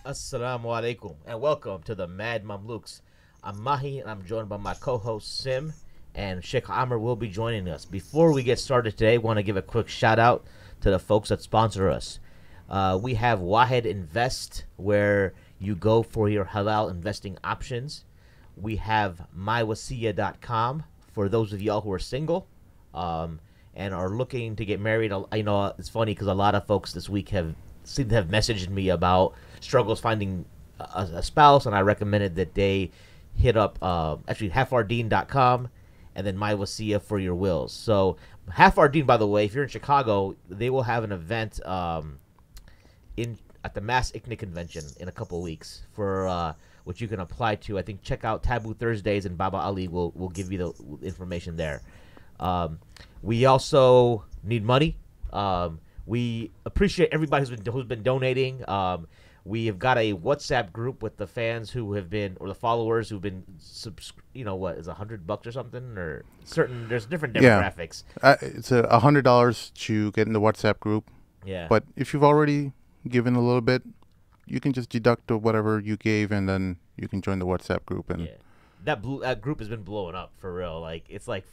Assalamu alaikum and welcome to the Mad Mamluks. I'm Mahi and I'm joined by my co-host Sim, and Sheikh Amr will be joining us. Before we get started today, I want to give a quick shout out to the folks that sponsor us. We have Wahed Invest, where you go for your halal investing options. We have mywasiya.com for those of y'all who are single and are looking to get married. I know it's funny because a lot of folks this week seem to have messaged me about struggles finding a spouse, and I recommended that they hit up actually halfardeen.com and then mywasiya for your wills. So Halfardeen, by the way, if you're in Chicago, they will have an event at the Mass ICNIC convention in a couple of weeks for which you can apply to. I think check out Taboo Thursdays, and Baba Ali will give you the information there. We also need money. We appreciate everybody who's been donating. We have got a WhatsApp group with the fans who have been, or the followers who've been, what is $100 or something, or there's different demographics. Yeah. It's $100 to get in the WhatsApp group. Yeah. But if you've already given a little bit, you can just deduct whatever you gave, and then you can join the WhatsApp group. And that group has been blowing up for real. Like it's like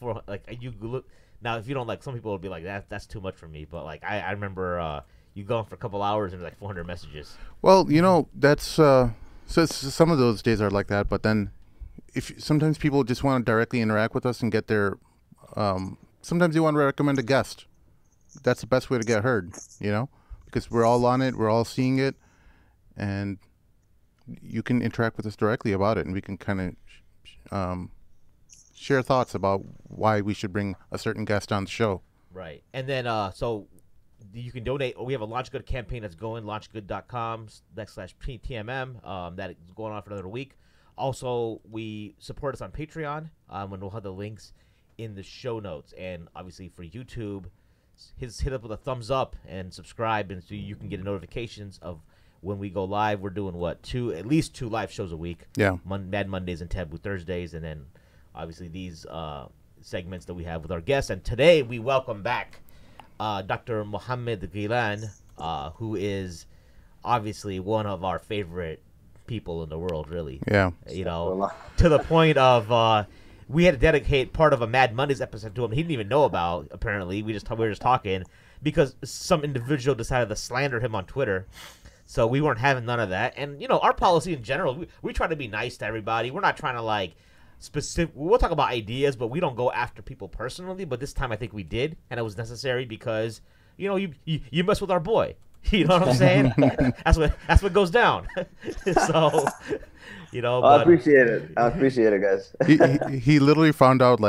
you look now. If you don't, like, some people will be like that's too much for me. But like I remember you going for a couple hours and like 400 messages. Well, that's so some of those days are like that. But then sometimes people just want to directly interact with us and get their sometimes you want to recommend a guest. That's the best way to get heard, because we're all on it, we're all seeing it, and you can interact with us directly about it, and we can kind of share thoughts about why we should bring a certain guest on the show. Right. And then so you can donate. We have a Launch Good campaign that's going, launchgood.com/TMM. That is going on for another week. Also, we support us on Patreon, when we'll have the links in the show notes. And obviously for YouTube, hit up with a thumbs up and subscribe, and so you can get notifications of when we go live. We're doing at least two live shows a week. Yeah. Mad Mondays and Taboo Thursdays, and then obviously these segments that we have with our guests. And today we welcome back Dr. Mohamed Ghilan, who is obviously one of our favorite people in the world, really. Yeah. To the point of we had to dedicate part of a Mad Mondays episode to him he didn't even know about, apparently. We were just talking because some individual decided to slander him on Twitter. So we weren't having none of that. And, our policy in general, we try to be nice to everybody. We're not trying to, we'll talk about ideas, but we don't go after people personally. But this time I think we did, and it was necessary because, you mess with our boy. You know what I'm saying? That's what goes down. So, I appreciate it. I appreciate it, guys. he literally found out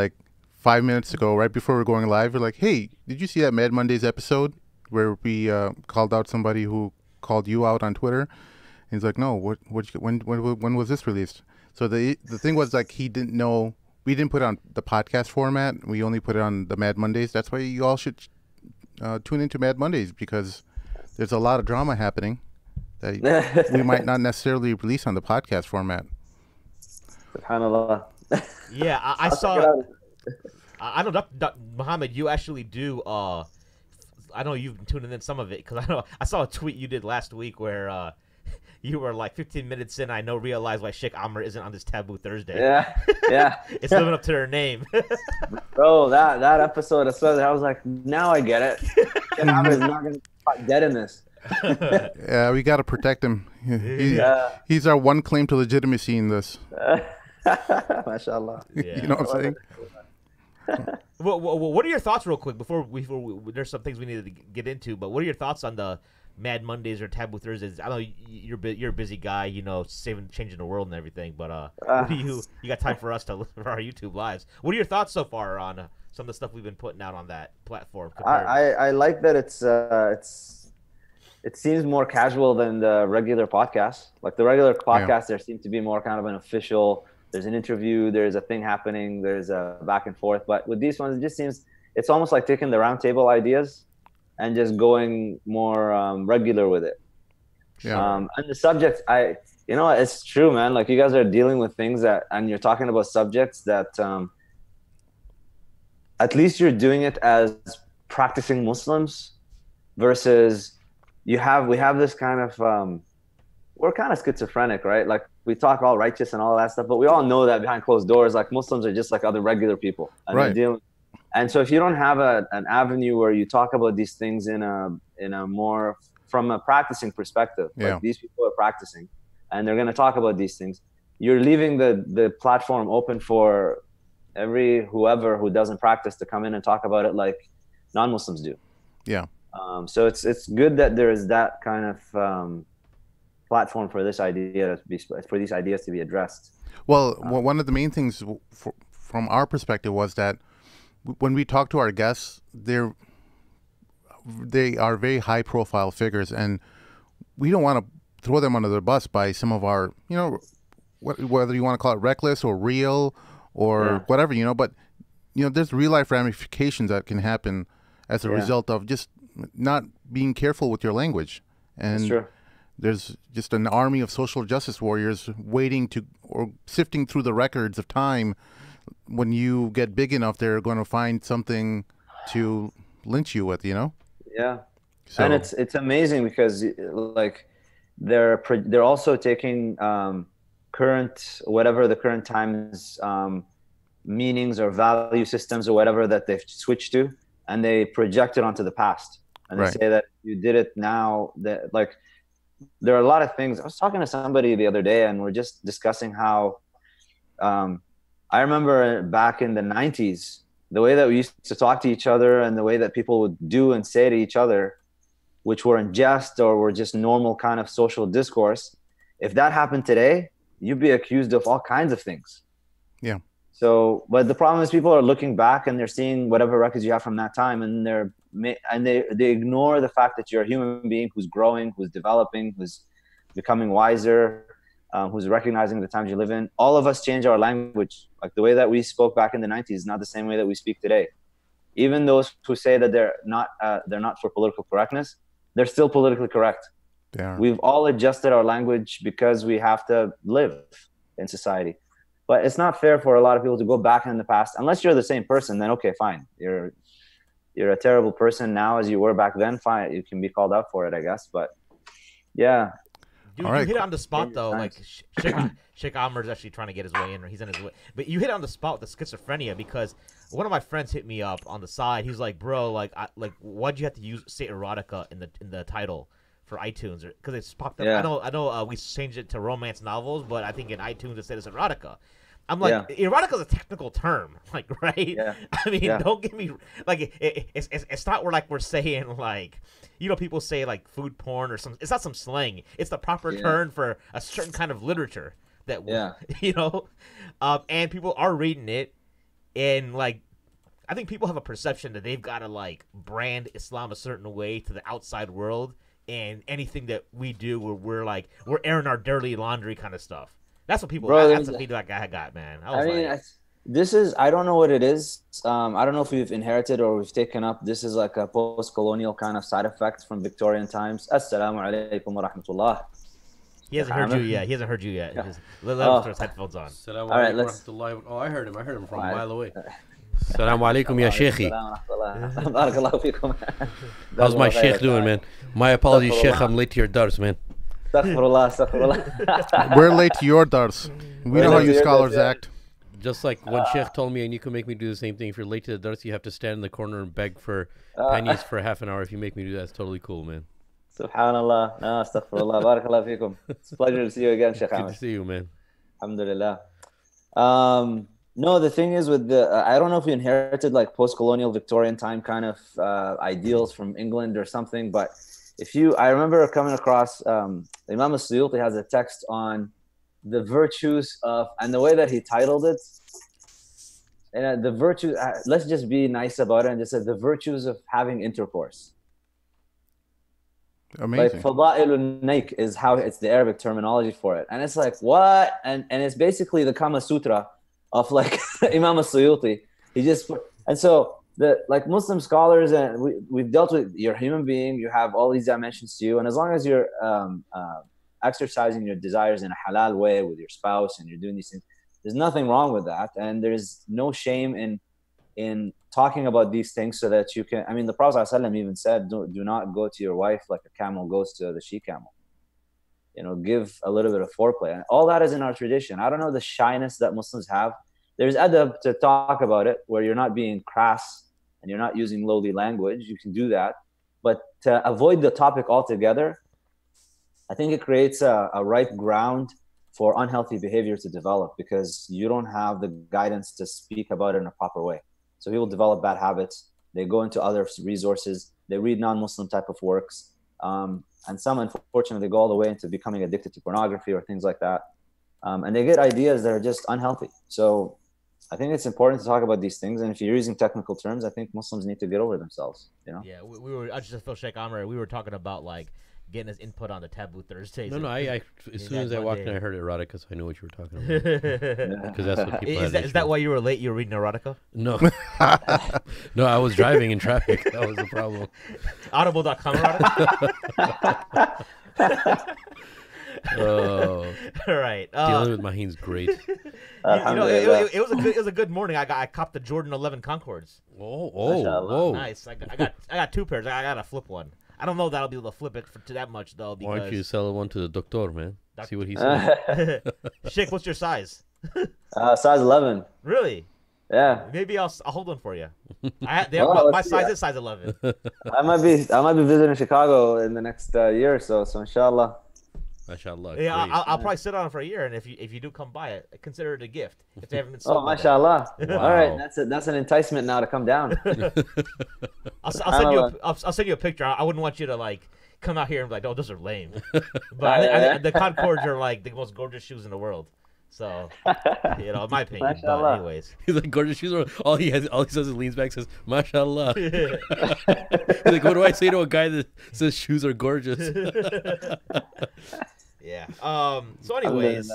5 minutes ago, right before we were going live. We're like, hey, did you see that Mad Mondays episode where we called out somebody who called you out on Twitter? And he's like, no, when was this released? So the thing was, he didn't know, we didn't put it on the podcast format. We only put it on the Mad Mondays. That's why you all should tune into Mad Mondays, because there's a lot of drama happening that we might not necessarily release on the podcast format. SubhanAllah. Yeah, I saw. I know, Mohammad, you actually do. I know you've been tuning in some of it, because I saw a tweet you did last week where you were 15 minutes in. I realize why Sheikh Amr isn't on this Taboo Thursday. Yeah. It's living up to their name. Bro, that episode, I was like, now I get it. Sheikh Amr is not going to be dead in this. Yeah, we got to protect him. He's our one claim to legitimacy in this. MashaAllah. Yeah. You know what I'm saying? Well, what are your thoughts, real quick, before there's some things we needed to get into, but what are your thoughts on the Mad Mondays or Taboo Thursdays? I know you're a busy guy, changing the world and everything, but you got time for us for our YouTube lives? What are your thoughts so far on some of the stuff we've been putting out on that platform? I like that it seems more casual than the regular podcast. Like the regular podcast, There seems to be more kind of an official. There's an interview, there's a thing happening, there's a back and forth. But with these ones, it just seems it's almost like taking the roundtable ideas and just going more regular with it. Yeah. And the subject, it's true, man. Like, you guys are dealing with things and you're talking about subjects that at least you're doing it as practicing Muslims versus we have this kind of we're kind of schizophrenic, right? Like we talk all righteous and all that stuff, but we all know that behind closed doors, like Muslims are just like other regular people, and they're dealing. And so if you don't have an avenue where you talk about these things in a more from a practicing perspective, like these people are practicing, and they're going to talk about these things, you're leaving the platform open for whoever who doesn't practice to come in and talk about it like non-Muslims do. Yeah. So it's good that there is that kind of platform for this idea for these ideas to be addressed. Well, one of the main things from our perspective was that when we talk to our guests, they are very high profile figures, and we don't want to throw them under the bus by some of our, whether you want to call it reckless or real or whatever, but there's real life ramifications that can happen as a result of just not being careful with your language. And that's true. There's just an army of social justice warriors waiting or sifting through the records of time. When you get big enough, they're going to find something to lynch you with, Yeah. So, and it's amazing because like they're also taking whatever the current times meanings or value systems or whatever that they've switched to, and they project it onto the past, and they say that you did it now, that like there are a lot of things. I was talking to somebody the other day, and we're just discussing how I remember back in the 90s, the way that we used to talk to each other and the way that people would do and say to each other, which were in jest or were just normal kind of social discourse. If that happened today, you'd be accused of all kinds of things. Yeah. So, but the problem is people are looking back and they're seeing whatever records you have from that time, and they ignore the fact that you're a human being who's growing, who's developing, who's becoming wiser, who's recognizing the times you live in. All of us change our language. Like the way that we spoke back in the 90s is not the same way that we speak today. Even those who say that they're not for political correctness, they're still politically correct. We've all adjusted our language because we have to live in society. But it's not fair for a lot of people to go back in the past. Unless you're the same person, then okay, fine. You're a terrible person now as you were back then. Fine, you can be called out for it, I guess. But yeah. Dude, you hit on the spot though. Like Sheikh Amr is actually trying to get his way in, or he's in his way. But you hit on the spot with the schizophrenia, because one of my friends hit me up on the side. He's like, "Bro, why'd you have to say erotica in the title for iTunes? Because it's popped up. Yeah. I know. We changed it to romance novels, but I think in iTunes it said it's erotica." I'm like, erotica is a technical term, like, right? Yeah. I mean, don't get me like it's not we're saying like, people say like food porn or some. It's not some slang. It's the proper term for a certain kind of literature that and people are reading it, and like, I think people have a perception that they've got to like brand Islam a certain way to the outside world, and anything that we do, we're airing our dirty laundry kind of stuff. That's what people. That's the feedback I got, man. I don't know what it is. I don't know if we've inherited or we've taken up. This is like a post-colonial kind of side effect from Victorian times. Assalamu alaikum wa rahmatullah. He hasn't heard you yet. Yeah. Let him throw his headphones on. Assalamu alaikum wa rahmatullah. Oh, I heard him from a mile away. Assalamu alaikum ya sheikhi. How's my sheikh doing, man? My apologies, sheikh. I'm late to your dars, man. We're late to your dars. We know how you scholars act. Just like when Sheikh told me, and you can make me do the same thing. If you're late to the dars, you have to stand in the corner and beg for pennies for half an hour. If you make me do that, it's totally cool, man. Subhanallah. No, astaghfirullah. Barakallah feekum. It's a pleasure to see you again, Sheikh Ahmed. Good to see you, man. Alhamdulillah. No, the thing is with I don't know if we inherited like post-colonial Victorian time kind of ideals from England or something, but I remember coming across Imam al-Suyuti has a text on the virtues of, and the way that he titled it, and the virtues, let's just be nice about it and just say the virtues of having intercourse. Amazing. Like fada'ilun naik is how it's the Arabic terminology for it. And it's like, what? And it's basically the Kama Sutra of like Imam al-Suyuti. And so like Muslim scholars, and we've dealt with, you're a human being, you have all these dimensions to you, and as long as you're exercising your desires in a halal way with your spouse and you're doing these things, there's nothing wrong with that, and there's no shame in talking about these things so that you can. I mean, the Prophet ﷺ even said, do not go to your wife like a camel goes to the she camel. give a little bit of foreplay. And all that is in our tradition. I don't know the shyness that Muslims have. There's adab to talk about it, where you're not being crass and you're not using lowly language. You can do that. But to avoid the topic altogether, I think it creates a right ground for unhealthy behavior to develop, because you don't have the guidance to speak about it in a proper way. So people develop bad habits. They go into other resources. They read non-Muslim type of works. And some, unfortunately, go all the way into becoming addicted to pornography or things like that. And they get ideas that are just unhealthy. So I think it's important to talk about these things. And if you're using technical terms, I think Muslims need to get over themselves. Yeah, we were. I just feel Sheikh Amr. We were talking about like getting his input on the taboo Thursdays. No, I as soon as I walked in, I heard erotica, so I knew what you were talking about. Because that's what people. Is that why you were late? You were reading erotica? No, no, I was driving in traffic. That was the problem. Audible.com erotica. Oh, right. Dealing with Maheen's great. It was a good morning. I copped the Jordan 11 Concords. Whoa. Nice. I got two pairs. I got to flip one. I don't know if that'll be able to flip it to that much though. Why don't you sell one to the doctor, man? See what he says. Sheikh, what's your size? Size 11. Really? Yeah. Maybe I'll hold one for you. My size is size 11. I might be visiting Chicago in the next year or so. So inshallah. Mashallah. Yeah, I'll probably sit on it for a year, and if you do come by it, consider it a gift. If they haven't been sold. Oh, mashallah! Wow. All right, that's an enticement now to come down. I'll send you a picture. I wouldn't want you to like come out here and be like, oh, those are lame. But the Concords are like the most gorgeous shoes in the world. So, in my opinion. Mashallah. But anyways, He's like, gorgeous shoes. All he says is leans back, says, "Mashallah." He's like, what do I say to a guy that says shoes are gorgeous? Yeah. So, anyways,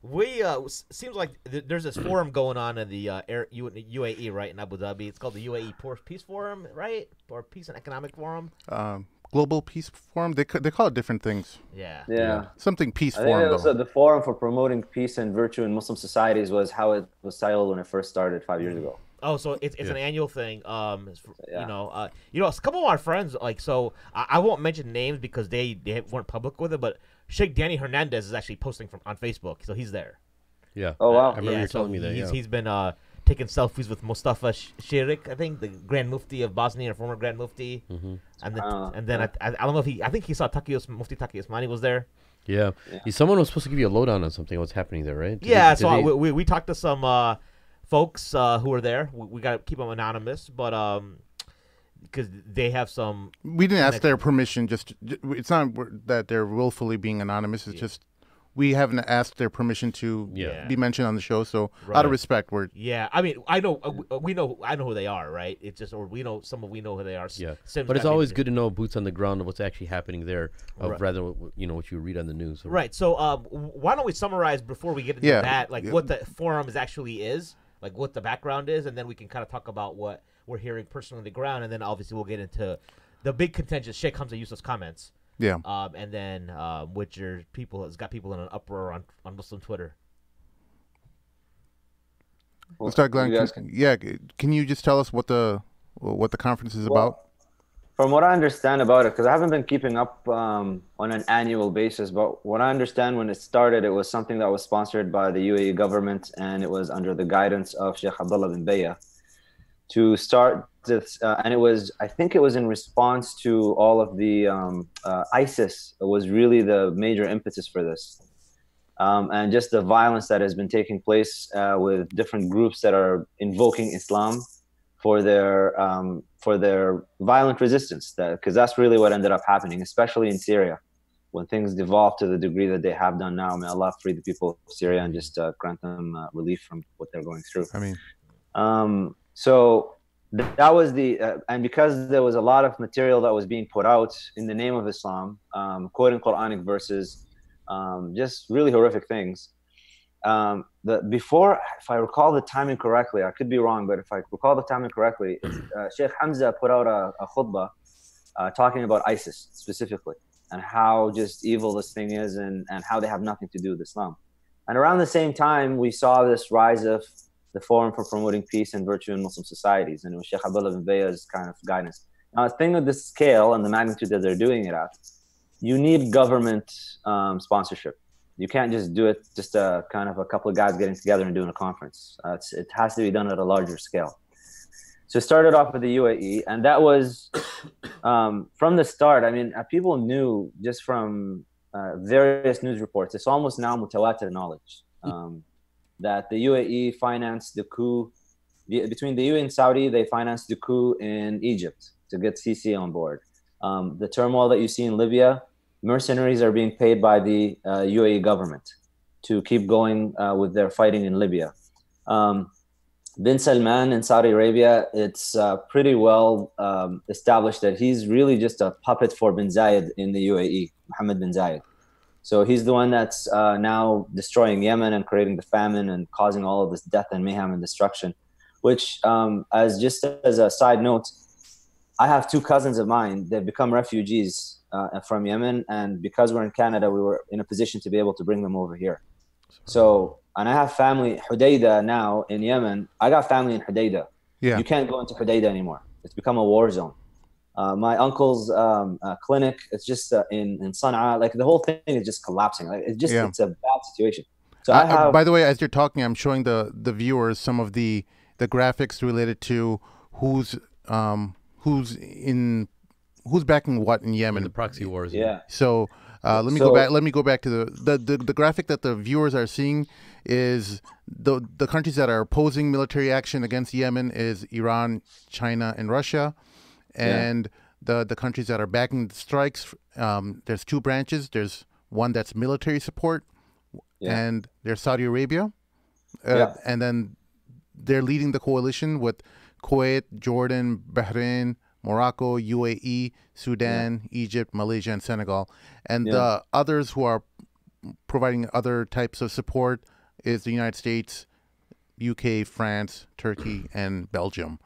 we seems like there's this forum going on in the UAE, right, in Abu Dhabi. It's called the UAE Peace Forum, right, or Peace and Economic Forum. Global Peace Forum. They call it different things. Yeah. Something Peace I think Forum. it was, the Forum for Promoting Peace and Virtue in Muslim Societies was how it was titled when it first started 5 years ago. Oh, so it's an annual thing. A couple of our friends, like, so I won't mention names because they weren't public with it, but Sheikh Danny Hernandez is actually posting on Facebook, so he's there. Yeah. Oh wow. I remember you telling me that. He's been taking selfies with Mustafa Shirik, I think, the Grand Mufti of Bosnia and former Grand Mufti. Mm-hmm. And then I don't know if I think he saw Mufti Taqi Osmani was there. Yeah. Someone was supposed to give you a lowdown on something. What's happening there, right? We talked to some folks who were there. We got to keep them anonymous, but because they have some. We didn't ask their permission. It's not that they're willfully being anonymous. It's just we haven't asked their permission to be mentioned on the show. So out of respect, we're. Yeah, I mean, I know who they are, right? It's just, or we know who they are. Yeah, but it's always good to know boots on the ground of what's actually happening there, rather than what you read on the news. Right. So, why don't we summarize before we get into that, like what the forum actually is, like what the background is, and then we can kind of talk about what we're hearing personally on the ground, and then obviously we'll get into the big contentious Sheikh Hamza Yusuf's comments. Yeah. And then which has got people in an uproar on Muslim Twitter. Let's start, Ghilan. Can you just tell us what the conference is about? From what I understand about it, because I haven't been keeping up on an annual basis, but what I understand when it started, it was something that was sponsored by the UAE government, and it was under the guidance of Sheikh Abdullah bin Bayya to start this, and I think it was in response to all of the ISIS was really the major impetus for this, and just the violence that has been taking place with different groups that are invoking Islam for their violent resistance, because that's really what ended up happening, especially in Syria, when things devolved to the degree that they have done now. May Allah free the people of Syria and just grant them relief from what they're going through. I mean, so that was and because there was a lot of material that was being put out in the name of Islam, quoting Quranic verses, just really horrific things. Before, if I recall the timing correctly, I could be wrong, but if I recall the timing correctly, Sheikh Hamza put out a khutbah talking about ISIS specifically, and how just evil this thing is, and how they have nothing to do with Islam. And around the same time, we saw this rise of the Forum for Promoting Peace and Virtue in Muslim Societies, and it was Sheikh Abdullah bin Bayya's kind of guidance. Now, the thing with the scale and the magnitude that they're doing it at, you need government sponsorship. You can't just do it just kind of a couple of guys getting together and doing a conference. It has to be done at a larger scale. So it started off with the UAE, and that was from the start. I mean, people knew just from various news reports. It's almost now mutawatir knowledge that the UAE financed the coup between the UAE and Saudi. They financed the coup in Egypt to get Sisi on board. The turmoil that you see in Libya, mercenaries are being paid by the UAE government to keep going with their fighting in Libya. Bin Salman in Saudi Arabia, it's pretty well established that he's really just a puppet for bin Zayed in the UAE, Mohammed bin Zayed. So he's the one that's now destroying Yemen and creating the famine and causing all of this death and mayhem and destruction, which as a side note, I have two cousins of mine. They've become refugees from Yemen, and because we're in Canada, we were in a position to be able to bring them over here. So, and I have family Hudaydah now in Yemen. I got family in Hudaydah. Yeah. You can't go into Hudaydah anymore. It's become a war zone. My uncle's clinic, it's just in Sana'a. Like the whole thing is just collapsing. Like it's a bad situation. So I have. By the way, as you're talking, I'm showing the viewers some of the graphics related to who's backing what in Yemen. The proxy wars. Yeah. So let me go back. Let me go back to the graphic that the viewers are seeing is the countries that are opposing military action against Yemen is Iran, China, and Russia, and the countries that are backing the strikes. There's two branches. There's one that's military support, and there's Saudi Arabia, and then they're leading the coalition with Kuwait, Jordan, Bahrain, Morocco, UAE, Sudan, Egypt, Malaysia, and Senegal. And the others who are providing other types of support is the United States, UK, France, Turkey, and Belgium.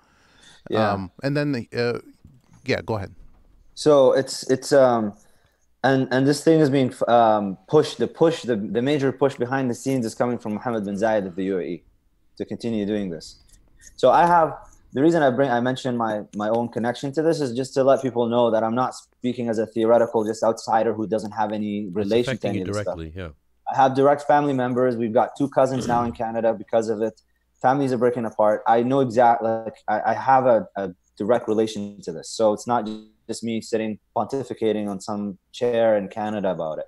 And then, go ahead. So it's and this thing is being pushed. The major push behind the scenes is coming from Mohammed bin Zayed of the UAE to continue doing this. So the reason I mentioned my own connection to this is just to let people know that I'm not speaking as a theoretical just outsider who doesn't have any relation to any of this directly, stuff. I have direct family members. We've got two cousins now in Canada because of it. Families are breaking apart. I know exactly. Like I have a direct relation to this, so it's not just me sitting pontificating on some chair in Canada about it.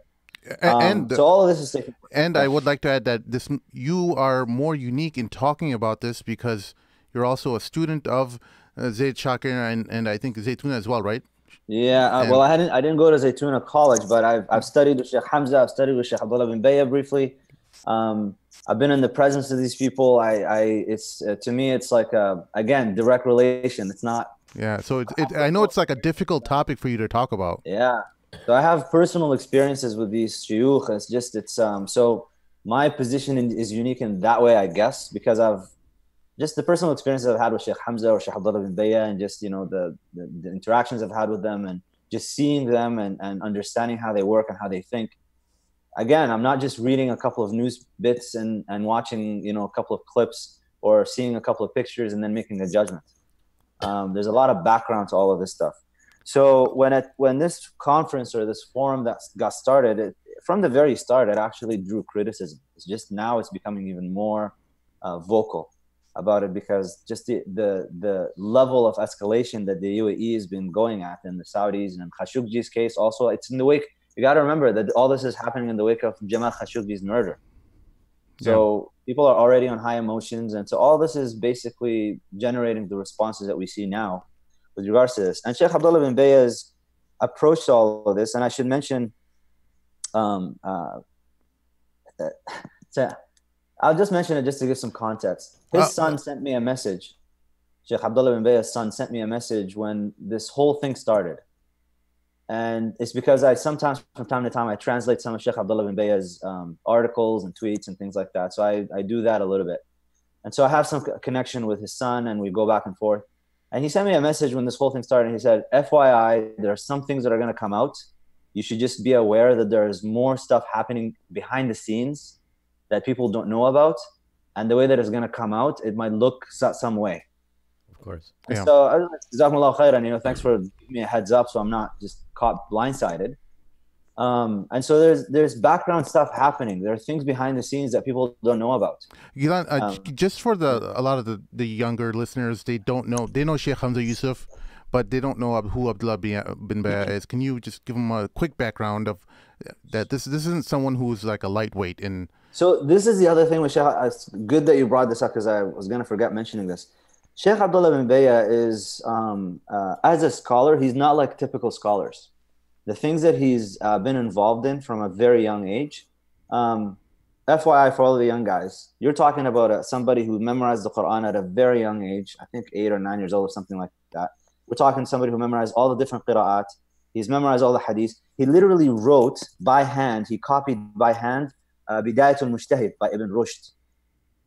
So all of this is taking place. And I would like to add that you are more unique in talking about this because you're also a student of Zaid Shakir and I think Zaytuna as well, right? Yeah. Well, I didn't go to Zaytuna College, but I've studied with Sheikh Hamza. I've studied with Sheikh Abdullah bin Bayya briefly. I've been in the presence of these people. It's to me, it's like again, direct relation. It's not. Yeah. So I know it's like a difficult topic for you to talk about. Yeah. So I have personal experiences with these shuyukh. So my position is unique in that way, I guess, because I've just the personal experiences I've had with Sheikh Hamza or Sheikh Abdullah bin Bayya, and just the interactions I've had with them, and just seeing them and understanding how they work and how they think. Again, I'm not just reading a couple of news bits and watching a couple of clips or seeing a couple of pictures and then making a judgment. There's a lot of background to all of this stuff. So when this conference or this forum that got started, from the very start, it actually drew criticism. It's just now it's becoming even more vocal about it because just the level of escalation that the UAE has been going at, and the Saudis, and Khashoggi's case also, it's in the wake. You got to remember that all this is happening in the wake of Jamal Khashoggi's murder. So people are already on high emotions, and so all this is basically generating the responses that we see now with regards to this. And Sheikh Abdullah bin Bayya's approach to all of this, and I should mention, I'll just mention it just to give some context. His son sent me a message. Sheikh Abdullah bin Bayya's son sent me a message when this whole thing started. And it's because I sometimes, from time to time, I translate some of Sheikh Abdullah bin Bayya's articles and tweets and things like that. So I do that a little bit. And so I have some connection with his son, and we go back and forth. And he sent me a message when this whole thing started. And he said, FYI, there are some things that are going to come out. You should just be aware that there's more stuff happening behind the scenes that people don't know about. And the way that it's going to come out, it might look some way. Of course. And so, Jazakumullah khairan, thanks for giving me a heads up so I'm not just caught blindsided. And so there's background stuff happening. There are things behind the scenes that people don't know about. Ghilan, just for a lot of the younger listeners, they don't know. They know Sheikh Hamza Yusuf, but they don't know who Abdullah bin Baya is. Can you just give them a quick background of that? This isn't someone who's like a lightweight in. So this is the other thing with Sheikh. It's good that you brought this up because I was going to forget mentioning this. Sheikh Abdullah bin Baya is, as a scholar, he's not like typical scholars. The things that he's been involved in from a very young age, FYI for all the young guys, you're talking about somebody who memorized the Quran at a very young age, I think 8 or 9 years old or something like that. We're talking somebody who memorized all the different qira'at. He's memorized all the hadith. He literally wrote by hand, he copied by hand, Bidayatul Mujtahid by Ibn Rushd.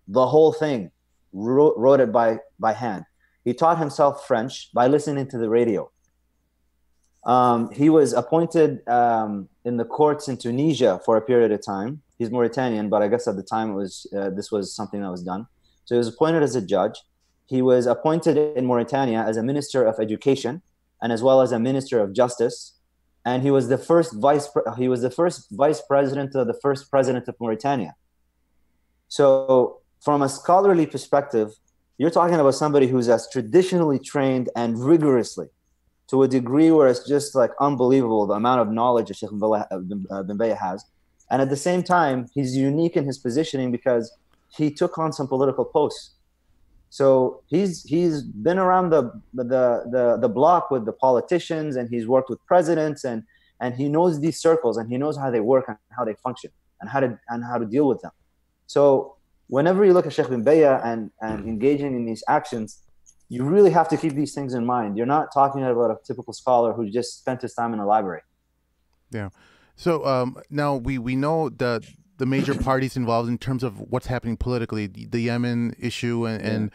The whole thing, wrote it by hand. He taught himself French by listening to the radio. He was appointed in the courts in Tunisia for a period of time. He's Mauritanian, but I guess at the time it was this was something that was done. So he was appointed as a judge. He was appointed in Mauritania as a minister of education and as well as a minister of justice. And he was the first vice president of the first president of Mauritania. So from a scholarly perspective, you're talking about somebody who's as traditionally trained and rigorously, to a degree where it's just like unbelievable the amount of knowledge that Sheikh bin Baya has. And at the same time, he's unique in his positioning because he took on some political posts. So he's been around the block with the politicians, and he's worked with presidents, and he knows these circles, and he knows how they work and how they function and how to deal with them. So whenever you look at Sheikh bin Baya and engaging in these actions, you really have to keep these things in mind. You're not talking about a typical scholar who just spent his time in a library. Yeah. So now we know the major parties involved in terms of what's happening politically, the Yemen issue and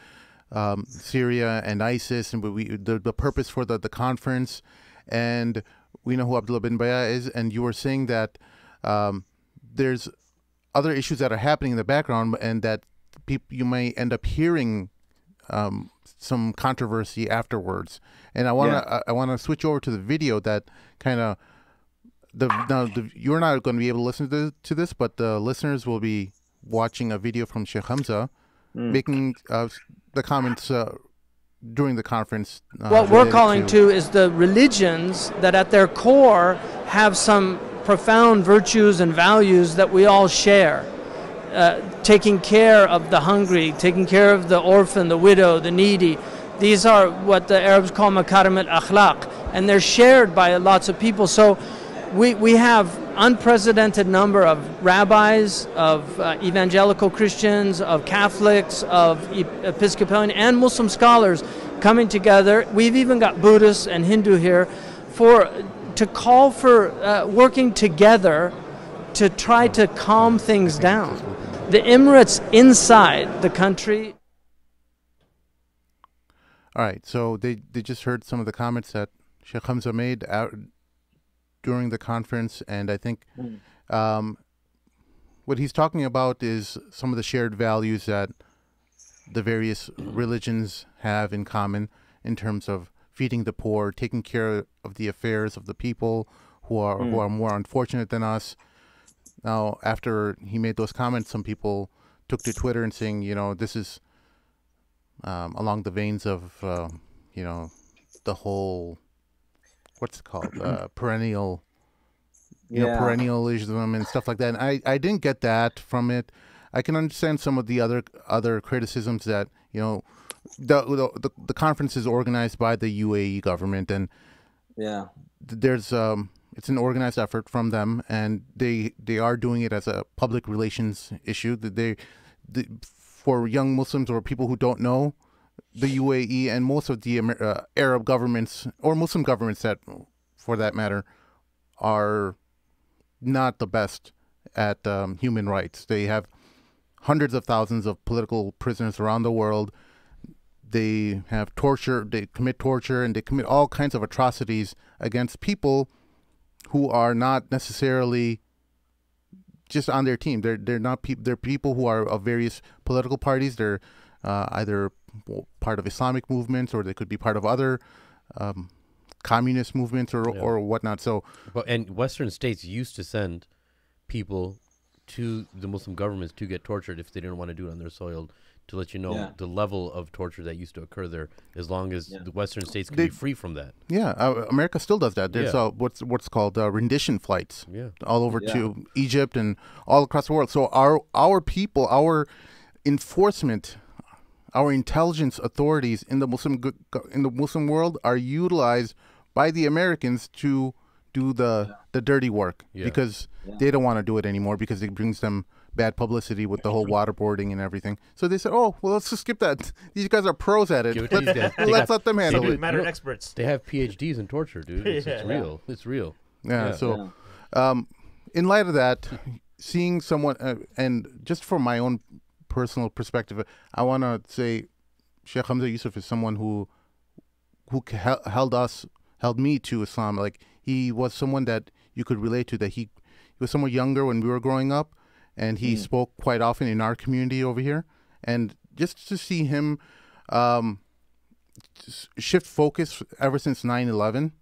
Syria and ISIS, and the purpose for the conference, and we know who Abdullah bin Baya is. And you were saying that there's other issues that are happening in the background, and that you may end up hearing some controversy afterwards. And I want to switch over to the video that kind of you're not going to be able to listen to this, but the listeners will be watching a video from Sheikh Hamza making the comments during the conference. What we're calling to is the religions that at their core have some profound virtues and values that we all share. Taking care of the hungry, taking care of the orphan, the widow, the needy. These are what the Arabs call makarim al-akhlaq, and they're shared by lots of people. So we have unprecedented number of rabbis, of evangelical Christians, of Catholics, of Episcopalian and Muslim scholars coming together. We've even got Buddhists and Hindu here to call for working together to try to calm things down. The Emirates inside the country. All right, so they just heard some of the comments that Sheikh Hamza made out during the conference, and I think what he's talking about is some of the shared values that the various religions have in common in terms of feeding the poor, taking care of the affairs of the people who are more unfortunate than us. Now, after he made those comments, some people took to Twitter and saying, this is along the veins of, the whole, what's it called, perennial, perennialism and stuff like that. And I didn't get that from it. I can understand some of the other criticisms that, the conference is organized by the UAE government, and there's it's an organized effort from them, and they are doing it as a public relations issue. For young Muslims or people who don't know, the UAE and most of the Arab governments or Muslim governments, that, for that matter, are not the best at human rights. They have hundreds of thousands of political prisoners around the world. They have torture, they commit torture, and they commit all kinds of atrocities against people who are not necessarily just on their team. They're not people. They're people who are of various political parties. They're either part of Islamic movements, or they could be part of other communist movements or whatnot. So, and Western states used to send people to the Muslim governments to get tortured if they didn't want to do it on their soil, to let you know the level of torture that used to occur there, as long as the Western states can be free from that. Yeah, America still does that. There's what's called rendition flights all over to Egypt and all across the world. So our people, our enforcement, our intelligence authorities in the Muslim world are utilized by the Americans to do the dirty work because they don't want to do it anymore because it brings them bad publicity with the whole waterboarding and everything. So they said, "Oh, well, let's just skip that. These guys are pros at it. Let's let them handle it." Matter experts. They have PhDs in torture, dude. It's real. It's real. Yeah. So, in light of that, seeing someone, and just from my own personal perspective, I want to say, Sheikh Hamza Yusuf is someone who held me to Islam. Like, he was someone that you could relate to. That he was somewhat younger when we were growing up. And he spoke quite often in our community over here. And just to see him shift focus ever since 9/11,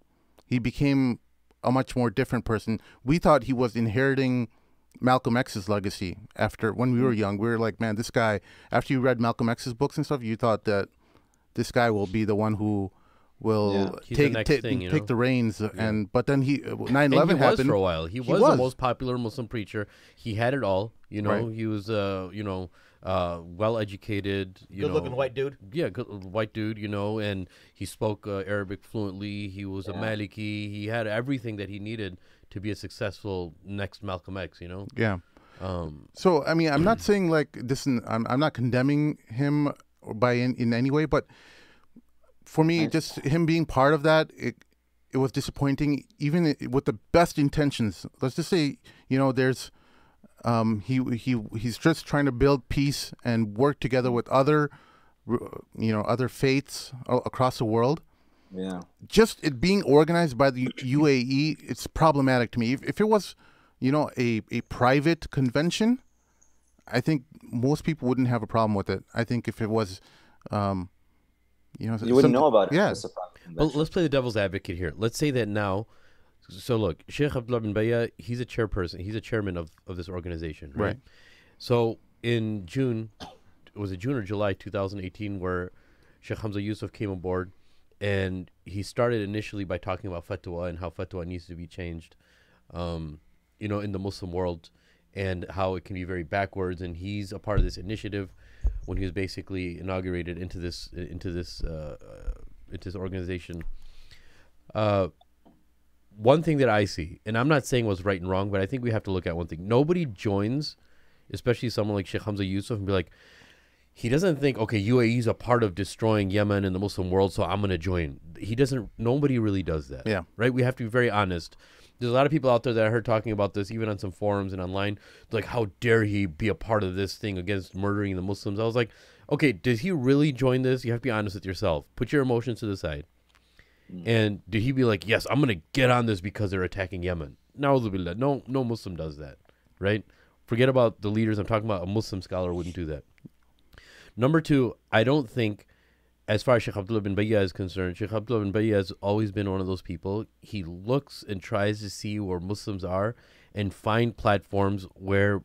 he became a much more different person. We thought he was inheriting Malcolm X's legacy when we were young. We were like, man, this guy, after you read Malcolm X's books and stuff, you thought that this guy will be the one who will take the reins. But then 9/11 happened. Was for a while. He was the most popular Muslim preacher. He had it all. You know, he was well educated. Good looking white dude. Yeah, good white dude. You know, and he spoke Arabic fluently. He was a Maliki. He had everything that he needed to be a successful next Malcolm X. You know. Yeah. So I mean, I'm not saying like this. I'm not condemning him in any way, but for me, just him being part of that, it was disappointing, even with the best intentions. Let's just say, there's he's just trying to build peace and work together with other faiths across the world. Yeah. Just it being organized by the UAE, it's problematic to me. If it was, a private convention, I think most people wouldn't have a problem with it. I think if it was, you wouldn't know about it. Yeah. Well, let's play the devil's advocate here. Let's say that now. So look, Sheikh Abdullah bin Bayya, he's a chairperson. He's a chairman of this organization, right? So in June, was it June or July 2018, where Sheikh Hamza Yusuf came aboard, and he started initially by talking about fatwa and how fatwa needs to be changed, in the Muslim world, and how it can be very backwards. And he's a part of this initiative when he was basically inaugurated into this organization. One thing that I see, and I'm not saying what's right and wrong, but I think we have to look at one thing. Nobody joins, especially someone like Sheikh Hamza Yusuf, and be like, he doesn't think, okay, UAE is a part of destroying Yemen and the Muslim world, so I'm going to join. Nobody really does that. Yeah. Right? We have to be very honest. There's a lot of people out there that I heard talking about this, even on some forums and online, like, how dare he be a part of this thing against murdering the Muslims? I was like, okay, did he really join this? You have to be honest with yourself. Put your emotions to the side. And did he be like, yes, I'm going to get on this because they're attacking Yemen? No Muslim does that, right? Forget about the leaders. I'm talking about a Muslim scholar wouldn't do that. Number two, I don't think, as far as Sheikh Abdullah bin Bayya is concerned, Sheikh Abdullah bin Bayya has always been one of those people. He looks and tries to see where Muslims are and find platforms where,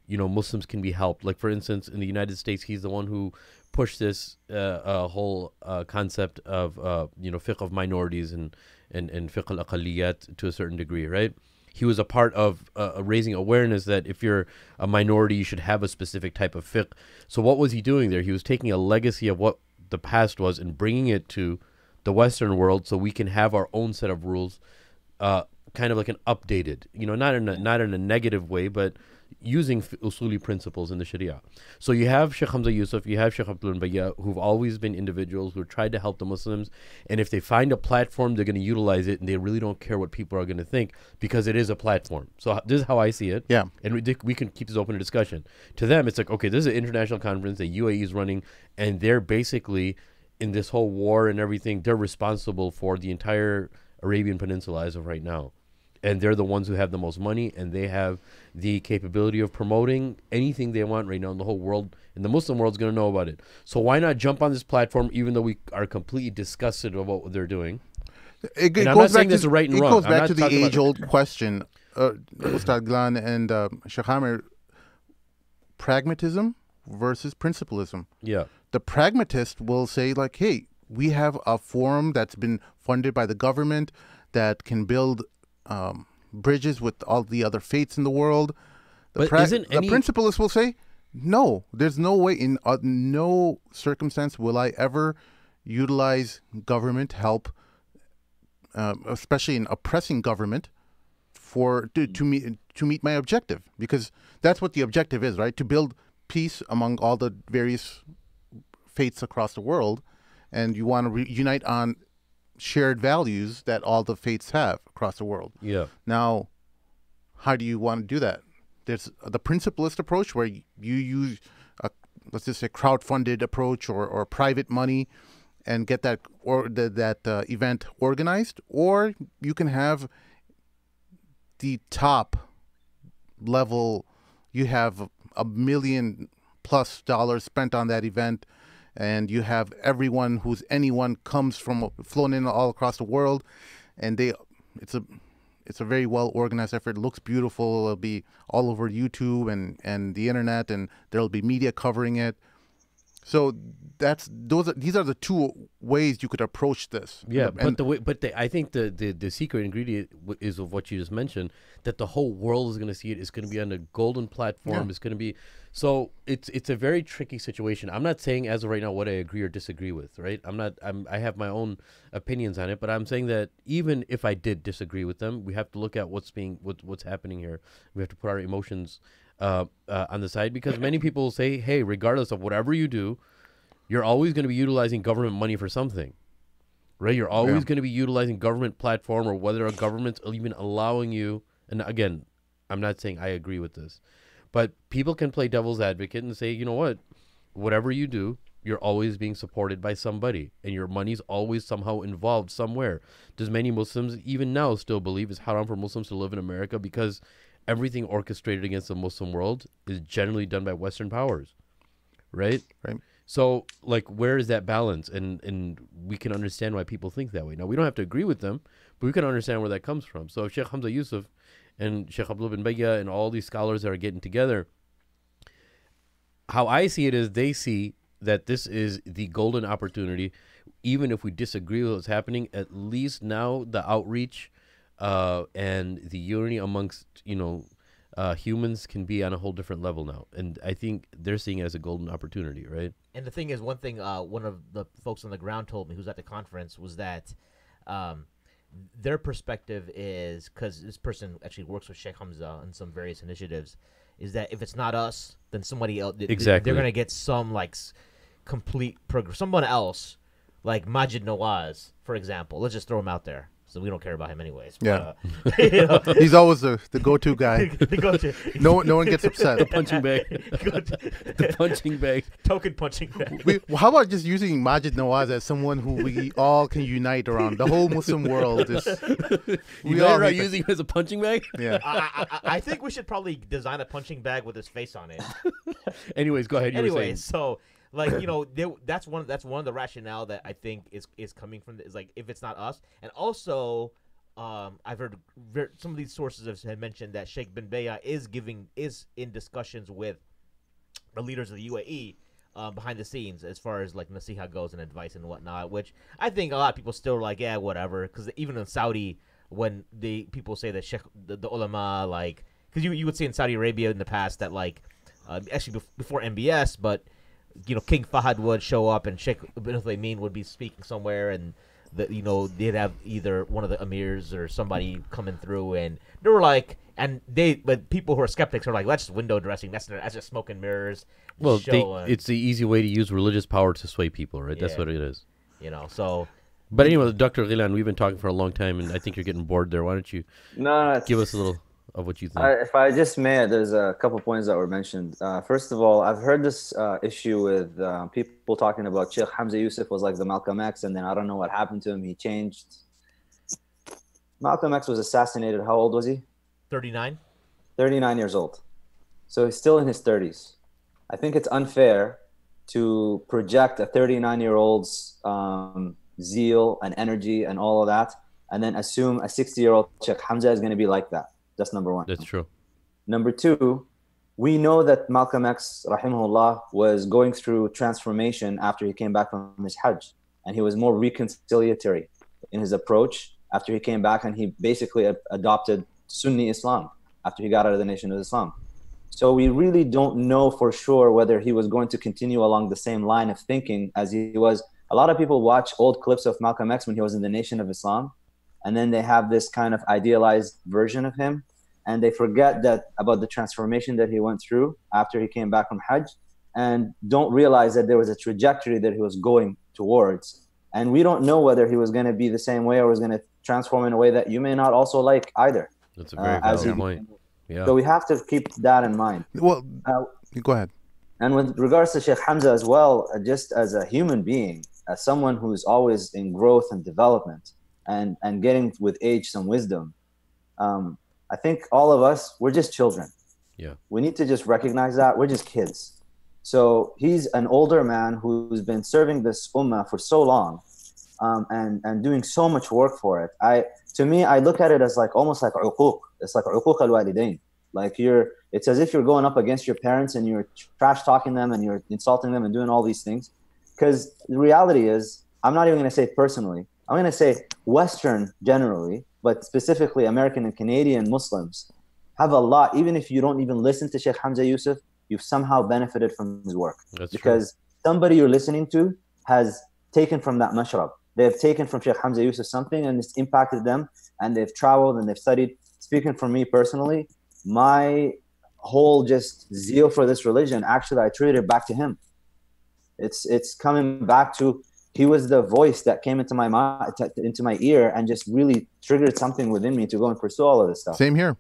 Muslims can be helped. Like, for instance, in the United States, he's the one who pushed this whole concept of, fiqh of minorities and fiqh al-aqaliyat to a certain degree, right? He was a part of raising awareness that if you're a minority, you should have a specific type of fiqh. So what was he doing there? He was taking a legacy of what the past was and bringing it to the Western world so we can have our own set of rules, kind of like an updated, not in a negative way, but using usuli principles in the Sharia. So you have Sheikh Hamza Yusuf, you have Sheikh Abdullah bin Bayya, who've always been individuals who tried to help the Muslims, and if they find a platform, they're going to utilize it, and they really don't care what people are going to think, because it is a platform. So this is how I see it. Yeah. And we can keep this open to discussion. To them, it's like, okay, this is an international conference that UAE is running, and they're basically, in this whole war and everything, they're responsible for the entire Arabian Peninsula as of right now. And they're the ones who have the most money, and they have the capability of promoting anything they want right now in the whole world. And the Muslim world's going to know about it. So why not jump on this platform, even though we are completely disgusted of what they're doing? It And I'm goes not saying back this to is right and it wrong. goes I'm back not to the talking about- age-old question, Ustad Ghilan and Sheikh Hammer, pragmatism versus principlism. Yeah. The pragmatist will say, like, hey, we have a forum that's been funded by the government that can build bridges with all the other faiths in the world. The But isn't any- principalist will say, no, there's no way, in no circumstance will I ever utilize government help, especially an oppressing government, to meet my objective, because that's what the objective is, right? To build peace among all the various faiths across the world, and you want to unite on shared values that all the faiths have across the world. Yeah. Now, how do you want to do that? There's the principalist approach where you use let's just say crowd-funded approach or private money and get that event organized, or you can have the top level. You have $1 million+ spent on that event, and you have anyone comes from flown in all across the world, and it's a very well organized effort. It looks beautiful. It'll be all over YouTube and the internet, and there'll be media covering it. So these are the two ways you could approach this. Yeah, I think the secret ingredient is of what you just mentioned, that the whole world is going to see it. It's going to be on a golden platform. Yeah. It's going to be so. It's a very tricky situation. I'm not saying as of right now what I agree or disagree with. Right? I have my own opinions on it, but I'm saying that even if I did disagree with them, we have to look at what's happening here. We have to put our emotions on the side, because many people say, hey, regardless of whatever you do, you're always going to be utilizing government money for something, right? You're always going to be utilizing government platform, or whether a government's even allowing you. And again, I'm not saying I agree with this, but people can play devil's advocate and say, you know what, whatever you do, you're always being supported by somebody, and your money's always somehow involved somewhere. Does many Muslims even now still believe it's haram for Muslims to live in America because everything orchestrated against the Muslim world is generally done by Western powers, right? Right. So, like, where is that balance? And we can understand why people think that way. Now, we don't have to agree with them, but we can understand where that comes from. So, if Sheikh Hamza Yusuf and Sheikh Abdullah bin Bayya and all these scholars that are getting together, how I see it is they see that this is the golden opportunity. Even if we disagree with what's happening, at least now the outreach and the unity amongst, humans can be on a whole different level now. And I think they're seeing it as a golden opportunity, right? And the thing is, one thing one of the folks on the ground told me, who's at the conference, was that their perspective is, because this person actually works with Sheikh Hamza on some various initiatives, is that if it's not us, then somebody else. Exactly. They're going to get some complete someone else, like Majid Nawaz, for example. Let's just throw him out there. So we don't care about him anyways. Yeah. But, He's always the go-to guy. the go-to. No one gets upset. The punching bag. The punching bag. Token punching bag. How about just using Majid Nawaz as someone who we all can unite around? The whole Muslim world is. You all are using him as a punching bag? Yeah. I think we should probably design a punching bag with his face on it. Anyways, go ahead. You were saying. So that's one of the rationale that I think is coming from is if it's not us. And also I've heard some of these sources have mentioned that Sheikh bin Bayya is in discussions with the leaders of the UAE behind the scenes, as far as nasiha goes and advice and whatnot, which I think a lot of people still are yeah, whatever, because even in Saudi, when people say that the ulama, because you would see in Saudi Arabia in the past that actually before NBS, but King Fahad would show up and Sheikh Ibn Uthaymeen would be speaking somewhere, and they'd have either one of the emirs or somebody coming through, and they were but people who are skeptics are that's just window dressing, that's just smoke and mirrors. Well, it's the easy way to use religious power to sway people, right? That's what it is. So. But anyway, Dr. Ghilan, we've been talking for a long time, and I think you're getting bored there. Why don't you give us a little of what you think? If I just may, there's a couple points that were mentioned. First of all, I've heard this issue with people talking about Sheikh Hamza Yusuf was like the Malcolm X, and then I don't know what happened to him. He changed. Malcolm X was assassinated. How old was he? 39. 39 years old. So he's still in his 30s. I think it's unfair to project a 39-year-old's zeal and energy and all of that and then assume a 60-year-old Sheikh Hamza is going to be like that. That's number one. That's true. Number two, we know that Malcolm X, rahimahullah, was going through transformation after he came back from his Hajj. And he was more reconciliatory in his approach after he came back, and he basically adopted Sunni Islam after he got out of the Nation of Islam. So we really don't know for sure whether he was going to continue along the same line of thinking as he was. A lot of people watch old clips of Malcolm X when he was in the Nation of Islam, and then they have this kind of idealized version of him, and they forget that about the transformation that he went through after he came back from Hajj, and don't realize that there was a trajectory that he was going towards. And we don't know whether he was going to be the same way or was going to transform in a way that you may not also like either. That's a very valid point. Yeah. So we have to keep that in mind. Well, go ahead. And with regards to Sheikh Hamza as well, just as a human being, as someone who's always in growth and development and getting with age some wisdom, I think all of us, we're just children. Yeah. We need to just recognize that. We're just kids. So he's an older man who's been serving this ummah for so long, and doing so much work for it. To me, I look at it as like almost like uquq. It's like uquq al-walidain. Like it's as if you're going up against your parents and you're trash talking them and you're insulting them and doing all these things. Because the reality is, I'm not even going to say personally, I'm going to say Western generally, but specifically American and Canadian Muslims have a lot, even if you don't even listen to Sheikh Hamza Yusuf, you've somehow benefited from his work. That's because somebody you're listening to has taken from that mashrab. They've taken from Sheikh Hamza Yusuf something and it's impacted them, and they've traveled and they've studied. Speaking for me personally, my whole just zeal for this religion, actually I attribute it back to him. It's coming back to, he was the voice that came into my mind, into my ear, and just really triggered something within me to go and pursue all of this stuff. Same here.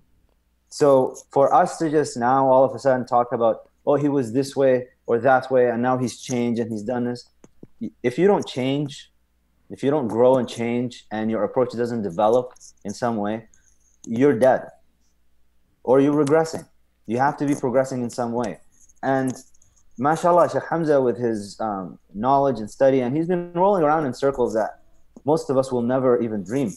So for us to just now all of a sudden talk about, oh, he was this way or that way, and now he's changed and he's done this. If you don't change, if you don't grow and change, and your approach doesn't develop in some way, you're dead. Or you're regressing. You have to be progressing in some way. And mashallah, Sheikh Hamza, with his knowledge and study, and he's been rolling around in circles that most of us will never even dream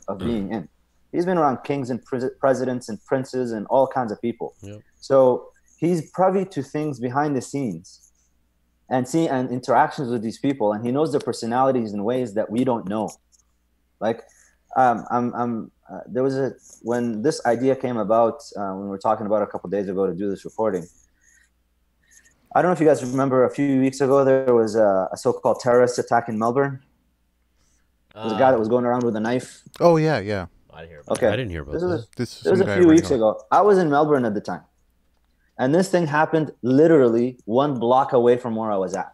of being in. He's been around kings and presidents and princes and all kinds of people. Yep. So he's privy to things behind the scenes and interactions with these people, and he knows their personalities in ways that we don't know. Like, there was when this idea came about, when we were talking about a couple of days ago to do this recording. I don't know if you guys remember, a few weeks ago there was a so-called terrorist attack in Melbourne. There was a guy that was going around with a knife. Oh yeah, yeah. I didn't hear about Okay, I didn't hear about this. It was a few weeks ago. I was in Melbourne at the time, and this thing happened literally 1 block away from where I was at.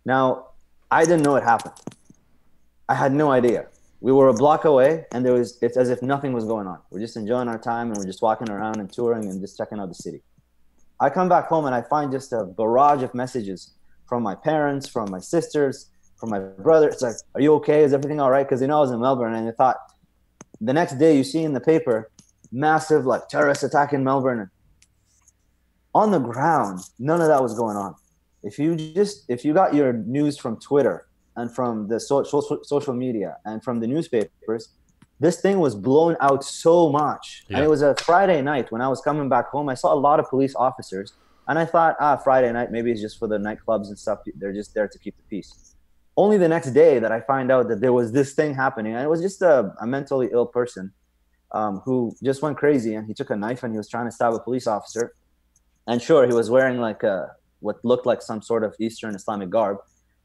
Now, I didn't know it happened. I had no idea. We were a block away, and it's as if nothing was going on. We're just enjoying our time, and we're just walking around and touring and just checking out the city. I come back home, and I find just a barrage of messages from my parents, from my sisters, from my brother. It's like, are you okay? Is everything all right? Because they know I was in Melbourne, and I thought, the next day you see in the paper, massive like terrorist attack in Melbourne. On the ground, none of that was going on. If you got your news from Twitter and from the social media and from the newspapers, this thing was blown out so much. Yeah. And it was a Friday night when I was coming back home. I saw a lot of police officers, and I thought, Friday night, maybe it's just for the nightclubs and stuff. They're just there to keep the peace. Only the next day that I find out that there was this thing happening, and it was just a mentally ill person who just went crazy, and he took a knife and he was trying to stab a police officer. And sure, he was wearing like what looked like some sort of Eastern Islamic garb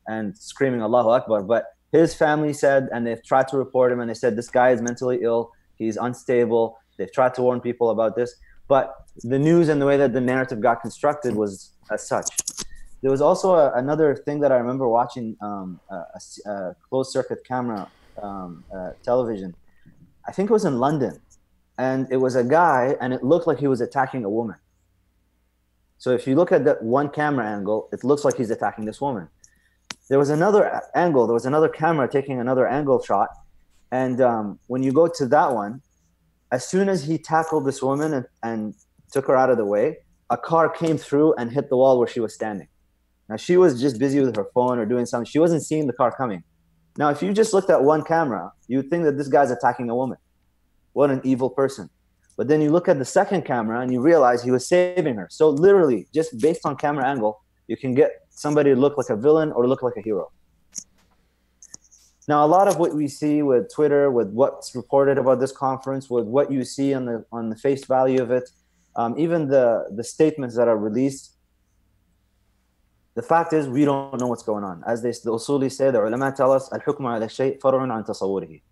and screaming Allahu Akbar. But his family said, and they've tried to report him, and they said, this guy is mentally ill, he's unstable. They've tried to warn people about this. But the news and the way that the narrative got constructed was as such. There was also another thing that I remember watching, a closed circuit camera television. I think it was in London, and it was a guy, and it looked like he was attacking a woman. So if you look at that one camera angle, it looks like he's attacking this woman. There was another angle, there was another camera taking another angle shot, and when you go to that one, as soon as he tackled this woman and took her out of the way, a car came through and hit the wall where she was standing. Now, she was just busy with her phone or doing something. She wasn't seeing the car coming. Now, if you just looked at one camera, you would think that this guy's attacking a woman. What an evil person. But then you look at the second camera and you realize he was saving her. So literally, just based on camera angle, you can get somebody to look like a villain or look like a hero. Now, a lot of what we see with Twitter, with what's reported about this conference, with what you see on the face value of it, even the statements that are released, the fact is we don't know what's going on. As the usuli say, the ulama tell us, al-hukmu ala shay' far'un an tasawwurihi.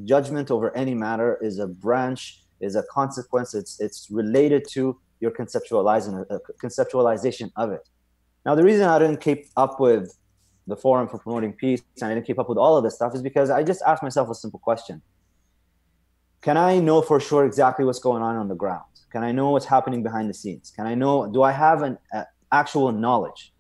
Judgment over any matter is a branch, is a consequence. It's related to your conceptualization of it. Now, the reason I didn't keep up with the Forum for Promoting Peace and I didn't keep up with all of this stuff is because I just asked myself a simple question. Can I know for sure exactly what's going on the ground? Can I know what's happening behind the scenes? Can I know, do I have an actual knowledge?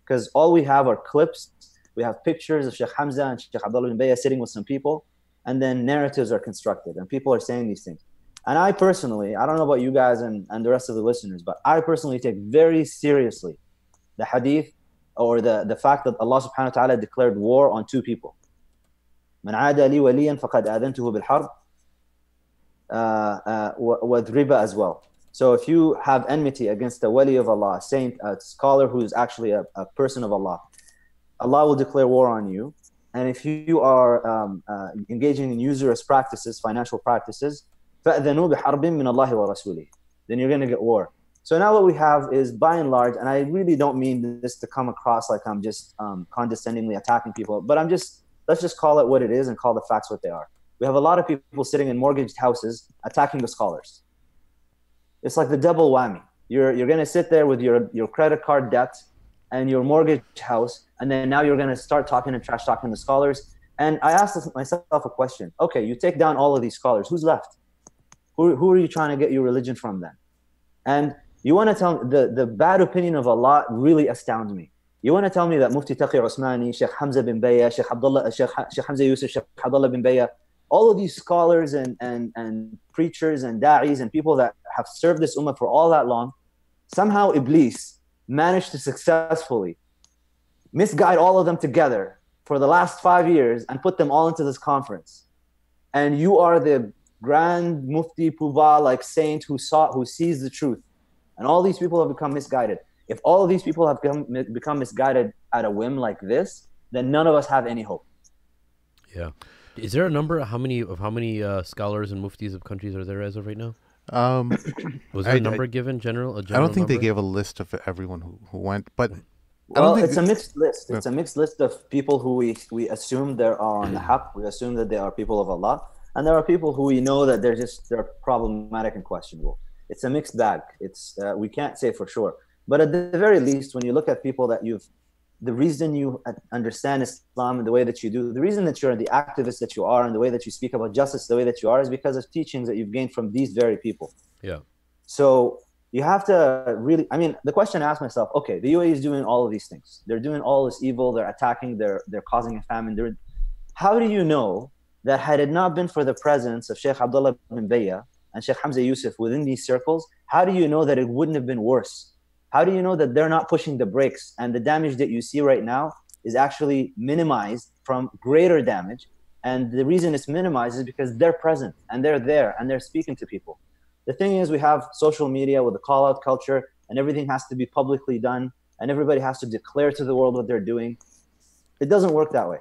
Because all we have are clips. We have pictures of Sheikh Hamza and Sheikh Abdullah bin Bayya sitting with some people, and then narratives are constructed and people are saying these things. And I personally, I don't know about you guys and the rest of the listeners, but I personally take very seriously the hadith or the fact that Allah subhanahu wa ta'ala declared war on two people. من عاد لي وليا فقد آذنته بالحرب, with riba as well. So if you have enmity against a wali of Allah, a saint, a scholar who is actually a person of Allah, Allah will declare war on you. And if you are engaging in usurious practices, financial practices, فَأْذَنُوا بِحَرْبٍ مِّنَ اللَّهِ وَرَسُولِهِ, then you're going to get war. So now what we have is, by and large, and I really don't mean this to come across like I'm just condescendingly attacking people, but let's just call it what it is and call the facts what they are. We have a lot of people sitting in mortgaged houses attacking the scholars. It's like the double whammy. You're going to sit there with your credit card debt and your mortgage house, and then now you're going to start talking and trash talking the scholars. And I asked myself a question. Okay, you take down all of these scholars. Who's left? Who are you trying to get your religion from then? And you want to tell me, the bad opinion of Allah really astounds me. You want to tell me that Mufti Taqi Usmani, Sheikh Hamza bin Bayya, Sheikh Hamza Yusuf, Sheikh Abdullah bin Bayya, all of these scholars and preachers and da'is and people that have served this ummah for all that long, somehow Iblis managed to successfully misguide all of them together for the last 5 years and put them all into this conference. And you are the grand mufti Puba, like saint who sees the truth. And all these people have become misguided. If all of these people have become misguided at a whim like this, then none of us have any hope. Yeah. Is there a number? How many scholars and muftis of countries are there as of right now? Was there a number given? A general I don't think number? they gave a list of everyone who went, but well, it's a mixed list. It's a mixed list of people who we assume they are on the haqq. We assume that they are people of Allah, and there are people who we know that they're problematic and questionable. It's a mixed bag. It's we can't say for sure, but at the very least, when you look at people that the reason you understand Islam and the way that you do, the reason that you're the activist that you are and the way that you speak about justice the way that you are is because of teachings that you've gained from these very people. Yeah. So you have to really, I mean, the question I asked myself, okay, the UAE is doing all of these things. They're doing all this evil. They're attacking, they're causing a famine. How do you know that had it not been for the presence of Sheikh Abdullah bin Bayya and Sheikh Hamza Yusuf within these circles, how do you know that it wouldn't have been worse? How do you know that they're not pushing the brakes and the damage that you see right now is actually minimized from greater damage? And the reason it's minimized is because they're present and they're there and they're speaking to people. The thing is, we have social media with the call-out culture and everything has to be publicly done and everybody has to declare to the world what they're doing. It doesn't work that way.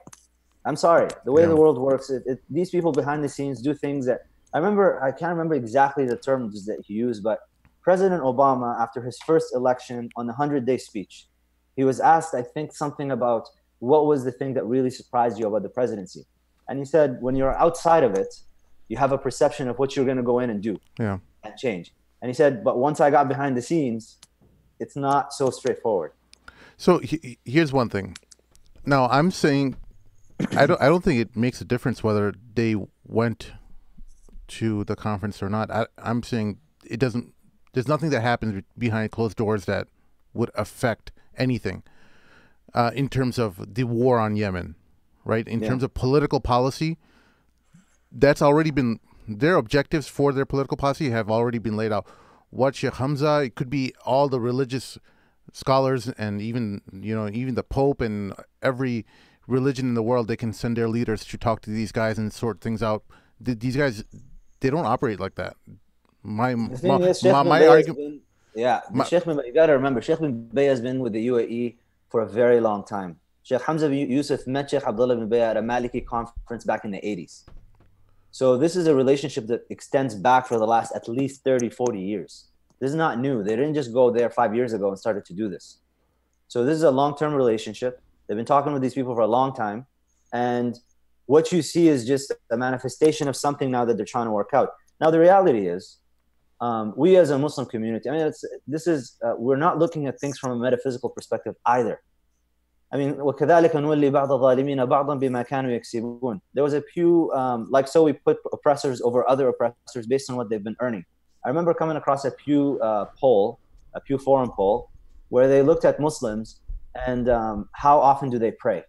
I'm sorry. The way the world works, these people behind the scenes do things that, I can't remember exactly the terms that he used, but President Obama, after his first election on the 100-day speech, he was asked, I think, something about what was the thing that really surprised you about the presidency. And he said, when you're outside of it, you have a perception of what you're going to go in and do and change. And he said, but once I got behind the scenes, it's not so straightforward. So here's one thing. Now, I'm saying I don't think it makes a difference whether they went to the conference or not. I'm saying it doesn't. There's nothing that happens behind closed doors that would affect anything in terms of the war on Yemen, right? In terms of political policy, that's already been, their objectives for their political policy have already been laid out. What Sheikh Hamza, it could be all the religious scholars and even the Pope and every religion in the world, they can send their leaders to talk to these guys and sort things out. These guys, they don't operate like that. My argument. Sheikh bin, you gotta remember, Sheikh bin Bay has been with the UAE for a very long time. Sheikh Hamza Yusuf met Sheikh Abdullah bin Bay at a Maliki conference back in the 80s. So this is a relationship that extends back for the last at least 30, 40 years. This is not new. They didn't just go there 5 years ago and started to do this. So this is a long-term relationship. They've been talking with these people for a long time. And what you see is just a manifestation of something now that they're trying to work out. Now, the reality is, we as a Muslim community, I mean, we're not looking at things from a metaphysical perspective either. I mean, وَكَذَلِكَ نُوَلِّي بَعْضَ الظَّالِمِينَ بَعْضًا بِمَا كَانُوا يَكْسِبُونَ. There was a few, so we put oppressors over other oppressors based on what they've been earning. I remember coming across a Pew Forum poll, where they looked at Muslims and how often do they pray.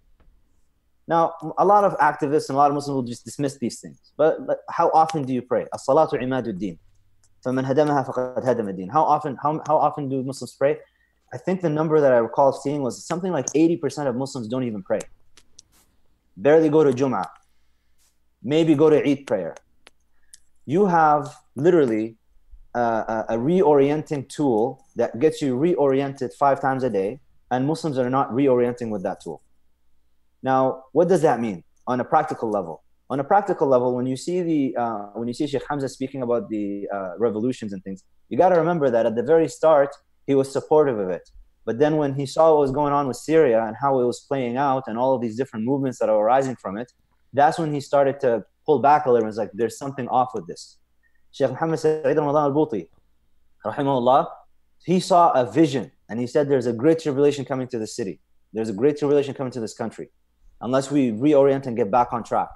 Now, a lot of activists and a lot of Muslims will just dismiss these things. But how often do you pray? As-salatu imaduddin. فَمَنْ هَدَمَهَا فَقَدْ هَدَمَ الدِّينَ. How often do Muslims pray? I think the number that I recall seeing was something like 80% of Muslims don't even pray. Barely go to Jum'ah. Maybe go to Eid prayer. You have literally a reorienting tool that gets you reoriented 5 times a day, and Muslims are not reorienting with that tool. Now, what does that mean on a practical level? On a practical level, when you see Sheikh Hamza speaking about the revolutions and things, you got to remember that at the very start, he was supportive of it. But then when he saw what was going on with Syria and how it was playing out and all of these different movements that are arising from it, that's when he started to pull back a little and was like, there's something off with this. Sheikh Mohammad Sa'id Ramadan al-Buti, rahimahullah, he saw a vision and he said there's a great tribulation coming to the city. There's a great tribulation coming to this country unless we reorient and get back on track.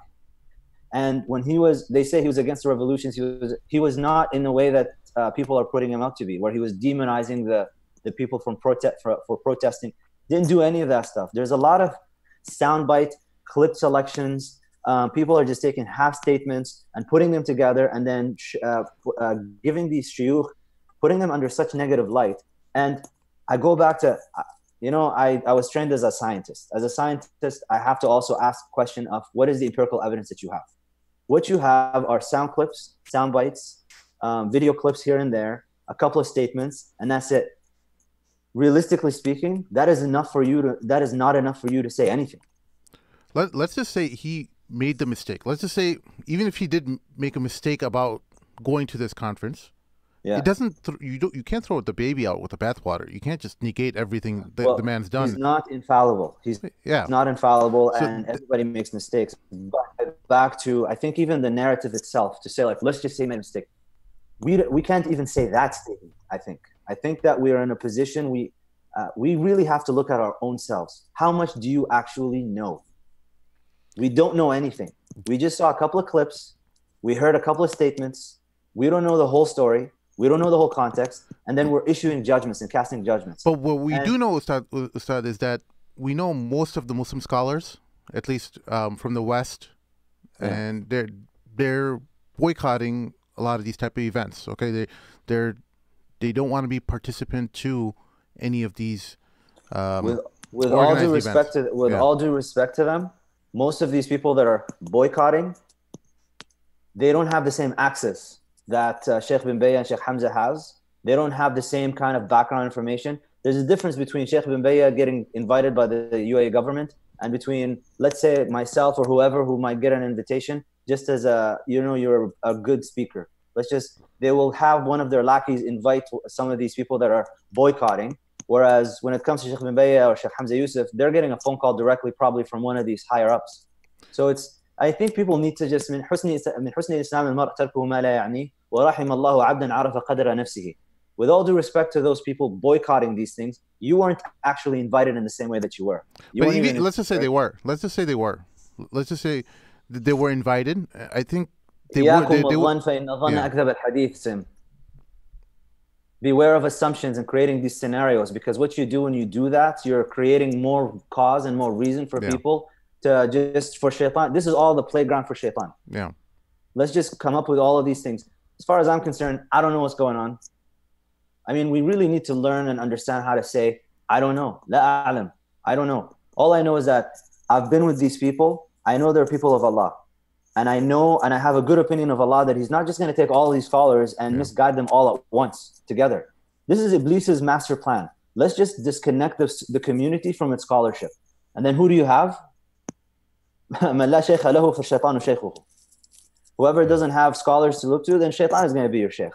And when they say he was against the revolutions, he was not in the way that people are putting him out to be, where he was demonizing the people for protesting. Didn't do any of that stuff. There's a lot of soundbite clip selections. People are just taking half statements and putting them together and then giving these shuyukh, putting them under such negative light. And I go back to, I was trained as a scientist. As a scientist, I have to also ask the question of what is the empirical evidence that you have? What you have are sound clips, sound bites, video clips here and there, a couple of statements, and that's it. Realistically speaking, that is not enough for you to say anything. Let's just say he made the mistake. Let's just say, even if he did make a mistake about going to this conference, it doesn't. You can't throw the baby out with the bathwater. You can't just negate everything the man's done. He's not infallible. He's not infallible, and everybody makes mistakes. But back to, I think, even the narrative itself, to say like, let's just say he made a mistake. We can't even say that statement. I think that we are in a position we really have to look at our own selves. How much do you actually know? We don't know anything. We just saw a couple of clips. We heard a couple of statements. We don't know the whole story. We don't know the whole context. And then we're issuing judgments and casting judgments. But what we do know, Ustad, is that we know most of the Muslim scholars, at least from the West, and they're boycotting a lot of these type of events. Okay, they don't want to be participant to any of these. With all due respect to them, most of these people that are boycotting, they don't have the same access that Sheikh bin Bay and Sheikh Hamza has. They don't have the same kind of background information. There's a difference between Sheikh bin Bay getting invited by the UAE government and between, let's say, myself or whoever who might get an invitation just as you're a good speaker. They will have one of their lackeys invite some of these people that are boycotting. Whereas when it comes to Sheikh bin Bay or Sheikh Hamza Yusuf, they're getting a phone call directly, probably from one of these higher ups. So I think people need to just, من حسن الإسلام المرء تركه ما لا يعنيه ورحم الله عبدا عرف قدر نفسه. With all due respect to those people boycotting these things, you weren't actually invited in the same way that you were. Let's just say they were. Let's just say they were invited. I think they were. Beware of assumptions and creating these scenarios, because what you do when you do that, you're creating more cause and more reason for people to for shaitan. This is all the playground for shaitan. Yeah. Let's just come up with all of these things. As far as I'm concerned, I don't know what's going on. I mean, we really need to learn and understand how to say, I don't know. La a'lam. I don't know. All I know is that I've been with these people. I know they're people of Allah. And I know, and I have a good opinion of Allah that He's not just going to take all these followers and misguide them all at once together. This is Iblis's master plan. Let's just disconnect the community from its scholarship. And then who do you have? مَنْ لَا شَيْخَ لَهُ فَالشَّيْطَانُ شَيْخُهُ. Whoever doesn't have scholars to look to, then shaitan is going to be your sheikh.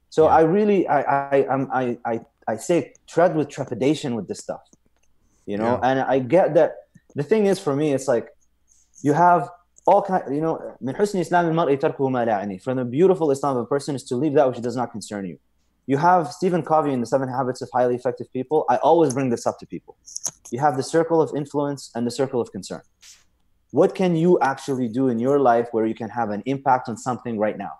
So I really, I say tread with trepidation with this stuff, you know. And I get that. The thing is, for me, it's like you have all kind, you know, من حسن إسلام المرء تركه ما لا يعنيه. From the beautiful Islam of a person is to leave that which does not concern you. You have Stephen Covey in the 7 Habits of Highly Effective People. I always bring this up to people. You have the circle of influence and the circle of concern. What can you actually do in your life where you can have an impact on something right now?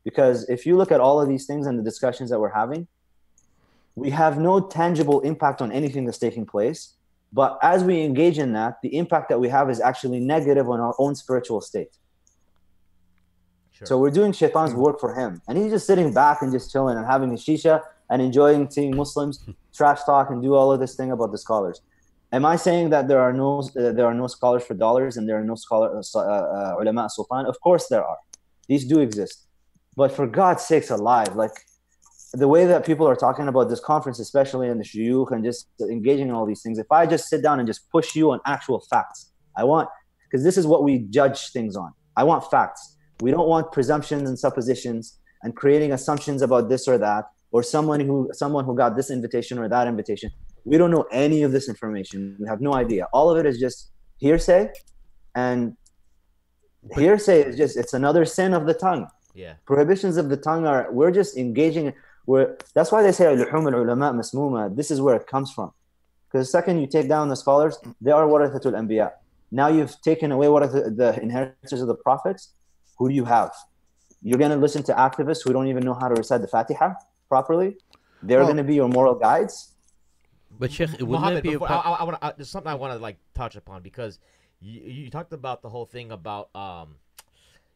Because if you look at all of these things and the discussions that we're having, we have no tangible impact on anything that's taking place. But as we engage in that, the impact that we have is actually negative on our own spiritual state. Sure. So we're doing shaitan's work for him. And he's just sitting back and just chilling and having his shisha and enjoying seeing Muslims trash talk and do all of this thing about the scholars. Am I saying that there are no scholars for dollars and there are no ulama sultan? Of course there are. These do exist. But for God's sakes alive, like the way that people are talking about this conference, especially in the shuyukh and just engaging in all these things, if I just sit down and just push you on actual facts, because this is what we judge things on. I want facts. We don't want presumptions and suppositions and creating assumptions about this or that, or someone who got this invitation or that invitation. We don't know any of this information. We have no idea. All of it is just hearsay, and hearsay is just, it's another sin of the tongue. Yeah. Prohibitions of the tongue we're just engaging. That's why they say luhum al-ulama masmuma. This is where it comes from. Because the second you take down the scholars, they are warathatul anbiya. Now you've taken away the inheritors of the prophets. Who do you have? You're going to listen to activists who don't even know how to recite the Fatiha properly. They're going to be your moral guides. But Sheikh, Mohamed, there's something I want to like touch upon, because you talked about the whole thing about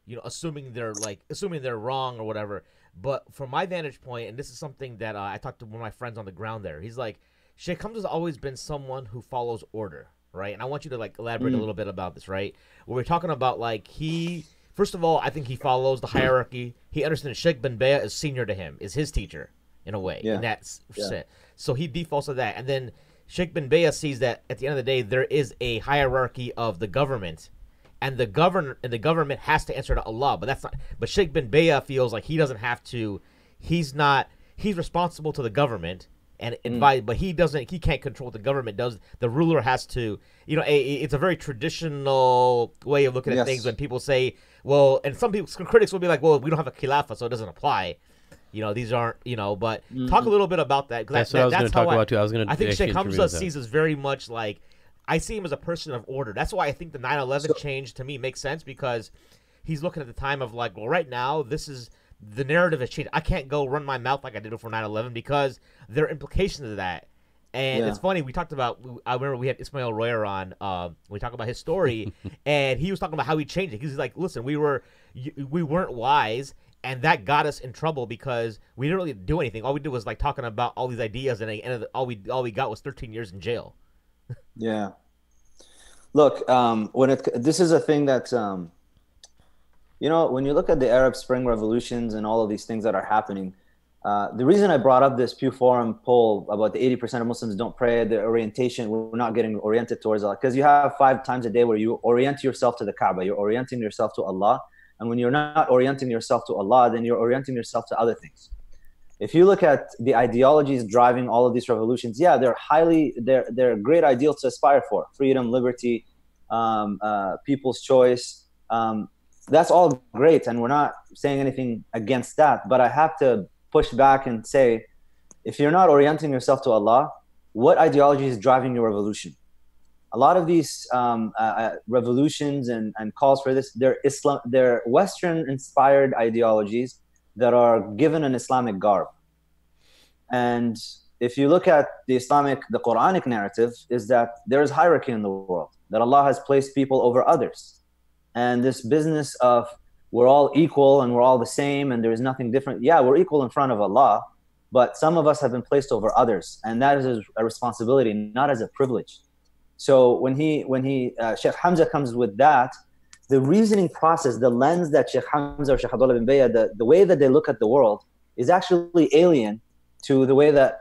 you know, assuming they're wrong or whatever. But from my vantage point, and this is something that I talked to one of my friends on the ground there, he's like, Sheikh Hamza's always been someone who follows order, right? And I want you to like elaborate a little bit about this, right? Where we're talking about like first of all, I think he follows the hierarchy. He understands Sheikh bin Bayah is senior to him, is his teacher in a way. Yeah. And that's so he defaults to that. And then Sheikh bin Bayah sees that at the end of the day, there is a hierarchy of the government. And the government has to answer to Allah, but that's not. But Sheikh bin Bayah feels like he doesn't have to. He's responsible to the government, and but he doesn't. He can't control what the government does. The ruler has to. You know, it's a very traditional way of looking at things. When people say, well, and some critics will be like, well, we don't have a khilafah, so it doesn't apply. You know, these aren't. You know, but talk a little bit about that. That's what I was going to talk about too. I think Sheikh Hamza sees us very much like. I see him as a person of order. That's why I think the 9/11 change to me makes sense, because he's looking at the time of like, well, right now, this is the narrative has changed. I can't go run my mouth like I did before 9/11 because there are implications of that. And it's funny, we talked about, I remember we had Ismail Royer on, we talked about his story, and he was talking about how he changed it. He's like, listen, we weren't wise, and that got us in trouble because we didn't really do anything. All we did was like talking about all these ideas, and all we got was 13 years in jail. Yeah. Look, this is a thing that, you know, when you look at the Arab Spring revolutions and all of these things that are happening, the reason I brought up this Pew Forum poll about the 80% of Muslims don't pray, the orientation, we're not getting oriented towards Allah, because you have 5 times a day where you orient yourself to the Kaaba, you're orienting yourself to Allah. And when you're not orienting yourself to Allah, then you're orienting yourself to other things. If you look at the ideologies driving all of these revolutions, they're great ideals to aspire for: freedom, liberty, people's choice. That's all great, and we're not saying anything against that. But I have to push back and say, if you're not orienting yourself to Allah, what ideology is driving your revolution? A lot of these revolutions and calls for this, they're Western-inspired ideologies that are given an Islamic garb. And if you look at the Quranic narrative, is that there is hierarchy in the world, that Allah has placed people over others. And this business of we're all equal and we're all the same and there is nothing different. Yeah, we're equal in front of Allah, but some of us have been placed over others. And that is a responsibility, not as a privilege. So when Sheikh Hamza comes with that, the reasoning process, the lens that Sheikh Hamza or Sheikh Abdullah bin Bayya, the way that they look at the world is actually alien to the way that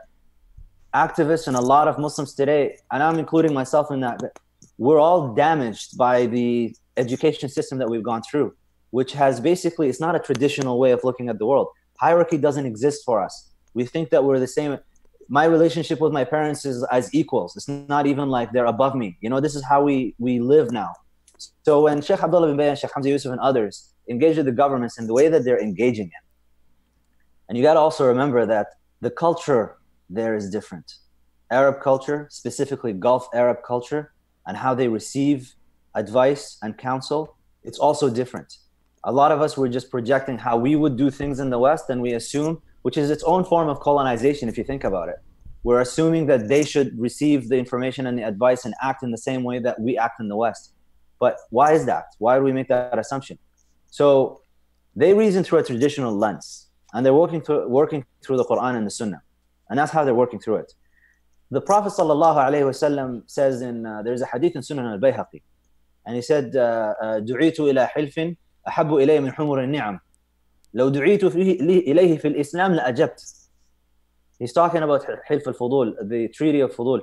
activists and a lot of Muslims today, and I'm including myself in that, we're all damaged by the education system that we've gone through, which has basically, it's not a traditional way of looking at the world. Hierarchy doesn't exist for us. We think that we're the same. My relationship with my parents is as equals. It's not even like they're above me. You know, this is how we live now. So when Sheikh Abdullah bin Bayy and Sheikh Hamza Yusuf and others engage with the governments in the way that they're engaging in, and you got to also remember that the culture there is different. Arab culture, specifically Gulf Arab culture, and how they receive advice and counsel, it's also different. A lot of us were just projecting how we would do things in the West, and we assume, which is its own form of colonization if you think about it. We're assuming that they should receive the information and the advice and act in the same way that we act in the West. But why is that? Why do we make that assumption? So they reason through a traditional lens, and they're working through the Quran and the Sunnah. And that's how they're working through it. The Prophet ﷺ says there's a hadith in Sunan al-Bayhaqi, and he said, دُعِيتُ إِلَى حِلْفٍ أَحَبُّ إِلَيَّ مِنْ حُمُرِ النِّعَمِ لو دعيت إليه في الإسلام لأجبت. He's talking about Hilf al-Fudul, the Treaty of Fudul.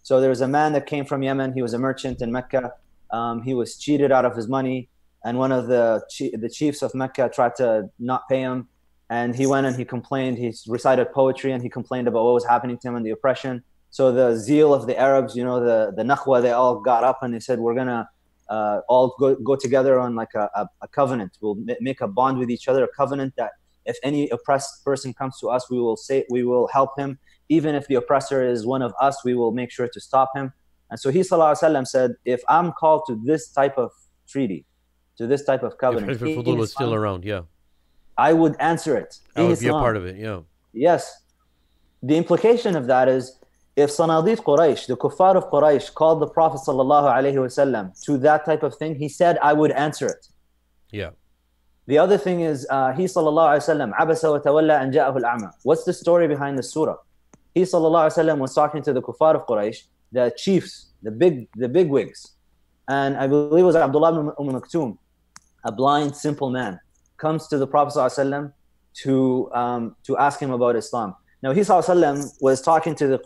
So there was a man that came from Yemen. He was a merchant in Mecca. He was cheated out of his money, and one of the chiefs of Mecca tried to not pay him, and he went and he complained. He recited poetry and he complained about what was happening to him and the oppression. So the zeal of the Arabs, you know, the Nakhwa, they all got up and they said, we're gonna all go together on like a covenant. We'll make a bond with each other, a covenant that if any oppressed person comes to us, we will help him. Even if the oppressor is one of us, we will make sure to stop him. And so he ﷺ said, if I'm called to this type of treaty, to this type of covenant, if Fudul was still around, yeah, I would answer it. I would be a part of it, yeah. Yes. The implication of that is, if Sanadid Quraysh, the kuffar of Quraysh, called the Prophet ﷺ to that type of thing, he said, I would answer it. Yeah. The other thing is, he ﷺ, عَبَسَ وَتَوَلَّى أَنْ جَاءَهُ الْأَعْمَى. What's the story behind the surah? He ﷺ was talking to the kuffar of Quraysh, the chiefs, the big wigs. And I believe it was Abdullah ibn Maktoum, a blind, simple man, comes to the Prophet ﷺ to ask him about Islam. Now, he ﷺ was talking to the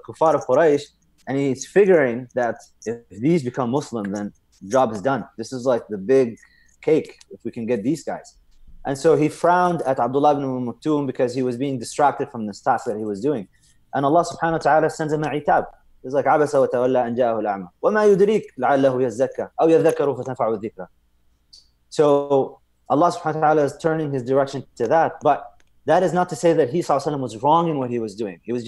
kuffar of Quraysh, and he's figuring that if these become Muslim, then the job is done. This is like the big cake if we can get these guys. And so he frowned at Abdullah ibn Maktoum because he was being distracted from this task that he was doing. And Allah subhanahu wa ta'ala sends him a itab. It's like عَبَسَ وَتَوَلَّى أَنْ جَاءَهُ الْأَعْمَى وَمَا يُدْرِيكَ لَعَلَّهُ يَزَّكَّى أَوْ يَذَّكَّرُ فَتَنْفَعُ الذِّكْرَى. So Allah subhanahu wa ta'ala is turning his direction to that. But that is not to say that he ﷺ was wrong in what he was doing. He was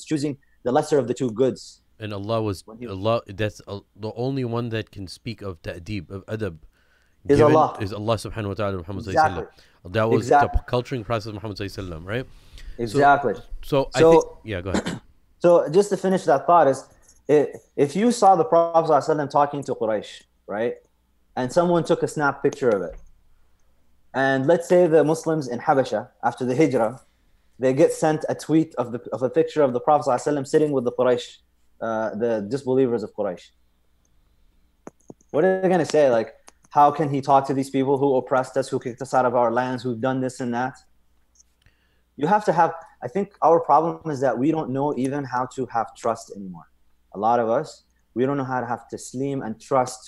choosing the lesser of the two goods. And that's the only one that can speak of ta'deeb, of adab. Is Allah subhanahu wa ta'ala, Muhammad exactly. That was the culturing process of Muhammad sallallahu, right? Exactly. So I think, yeah, go ahead. So just to finish that thought is, if you saw the Prophet ﷺ talking to Quraysh, right, and someone took a snap picture of it, and let's say the Muslims in Habasha, after the Hijrah, they get sent a tweet of a picture of the Prophet ﷺ sitting with the Quraysh, the disbelievers of Quraysh. What are they going to say? Like, how can he talk to these people who oppressed us, who kicked us out of our lands, who've done this and that? You have to have, I think our problem is that we don't know even how to have trust anymore. A lot of us, we don't know how to have taslim and trust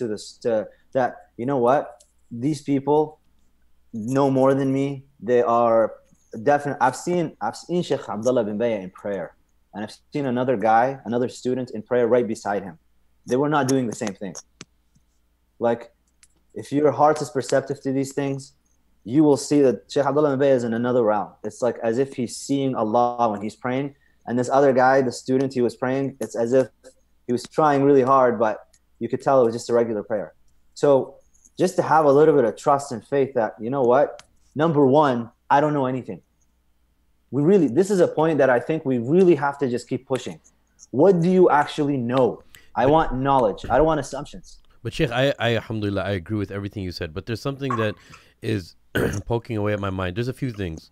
that, you know what, these people know more than me. They are definitely, I've seen Sheikh Abdullah bin Bayy in prayer, and I've seen another student in prayer right beside him. They were not doing the same thing. Like, if your heart is perceptive to these things, you will see that Sheikh Abdullah bin Bayy is in another realm. It's like as if he's seeing Allah when he's praying, and this other guy, the student, he was praying, it's as if he was trying really hard, but you could tell it was just a regular prayer. So just to have a little bit of trust and faith that, you know what, number one, I don't know anything. This is a point that I think we really have to just keep pushing. What do you actually know? I want knowledge. I don't want assumptions. But Sheikh, I alhamdulillah, I agree with everything you said, but there's something that is poking away at my mind. There's a few things.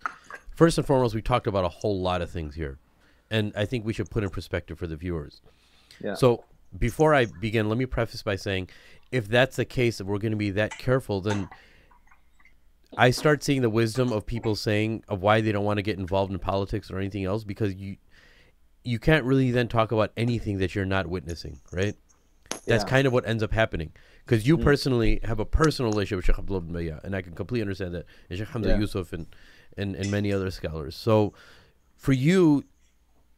First and foremost, we talked about a whole lot of things here, and I think we should put in perspective for the viewers. Yeah. So before I begin, let me preface by saying, if that's the case, that we're going to be that careful, then I start seeing the wisdom of people saying of why they don't want to get involved in politics or anything else, because you can't really then talk about anything that you're not witnessing, right? That's kind of what ends up happening. Because you personally have a personal relationship with Sheikh Abdullah bin Bayya, and I can completely understand that, and Sheikh Hamza Yusuf and many other scholars. So for you,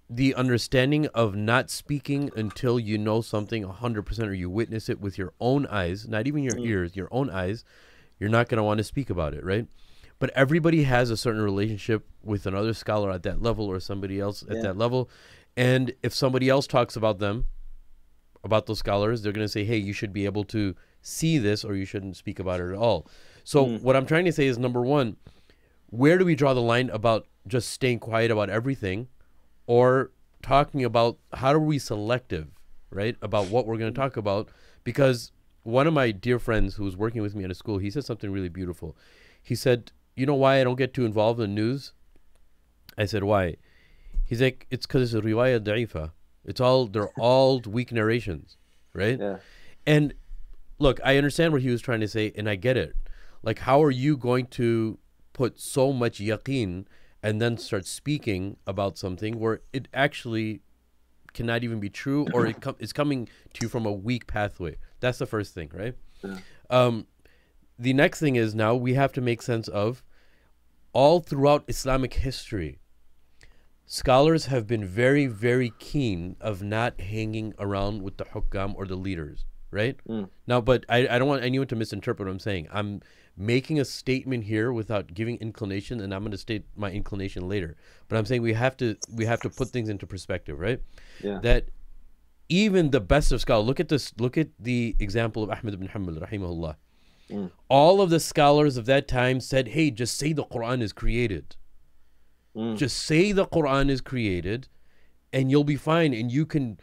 the understanding of not speaking until you know something 100% or you witness it with your own eyes, not even your ears, your own eyes, you're not going to want to speak about it, right? But everybody has a certain relationship with another scholar at that level or somebody else at that level. And if somebody else talks about them, about those scholars, they're going to say, hey, you should be able to see this or you shouldn't speak about it at all. So what I'm trying to say is, number one, where do we draw the line about just staying quiet about everything, or talking about how are we selective, right, about what we're going to talk about? Because one of my dear friends who was working with me at a school, he said something really beautiful. He said, you know why I don't get too involved in news? I said, why? He's like, it's because it's a riwayah da'ifa. They're all weak narrations, right? Yeah. And look, I understand what he was trying to say, and I get it. Like, how are you going to put so much yaqeen and then start speaking about something where it actually cannot even be true, or it's coming to you from a weak pathway? That's the first thing, right? Yeah. The next thing is, now we have to make sense of, all throughout Islamic history, scholars have been very, very keen of not hanging around with the hukam or the leaders, right? Now, but I don't want anyone to misinterpret what I'm saying. I'm making a statement here without giving inclination, and I'm going to state my inclination later. But I'm saying we have to put things into perspective, right? Yeah. That even the best of scholars, look at the example of Ahmed ibn Hanbal, rahimahullah. All of the scholars of that time said, hey, just say the Quran is created. Just say the Quran is created and you'll be fine, and you can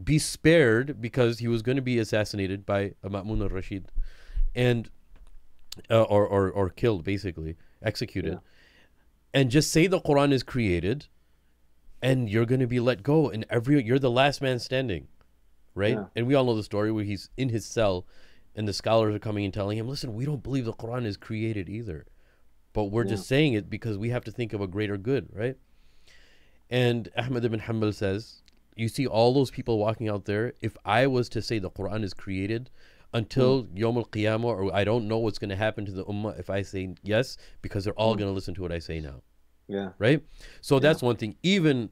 be spared, because he was going to be assassinated by Ma'mun al-Rashid and or killed, basically executed. And just say the Quran is created and you're going to be let go, and you're the last man standing, right? And we all know the story where he's in his cell and the scholars are coming and telling him, listen, we don't believe the Quran is created either, but we're just saying it because we have to think of a greater good, right? And Ahmed ibn Hanbal says, you see all those people walking out there, if I was to say the Quran is created until Yawm al-Qiyamah, or I don't know what's going to happen to the Ummah if I say yes, because they're all going to listen to what I say now. Yeah. Right? So that's one thing. Even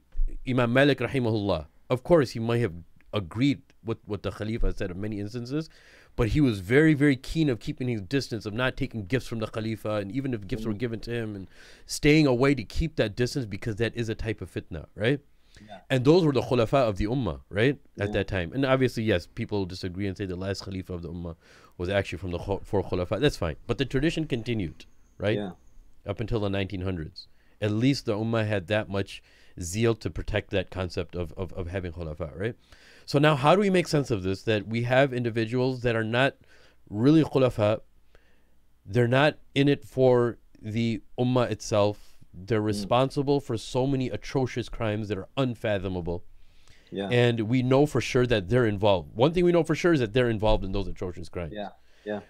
Imam Malik rahimahullah, of course, he might have agreed with what the Khalifa said in many instances, but he was very, very keen of keeping his distance, of not taking gifts from the Khalifa, and even if gifts were given to him, and staying away to keep that distance, because that is a type of fitna, right? Yeah. And those were the khulafa of the ummah, right? At that time. And obviously, yes, people disagree and say the last khalifa of the ummah was actually from the four khulafa. That's fine. But the tradition continued, right? Yeah. Up until the 1900s. At least the ummah had that much zeal to protect that concept of having khulafa, right? So now, how do we make sense of this? That we have individuals that are not really khulafa. They're not in it for the ummah itself. They're responsible for so many atrocious crimes that are unfathomable. Yeah. And we know for sure that they're involved. One thing we know for sure is that they're involved in those atrocious crimes. Yeah. Yeah.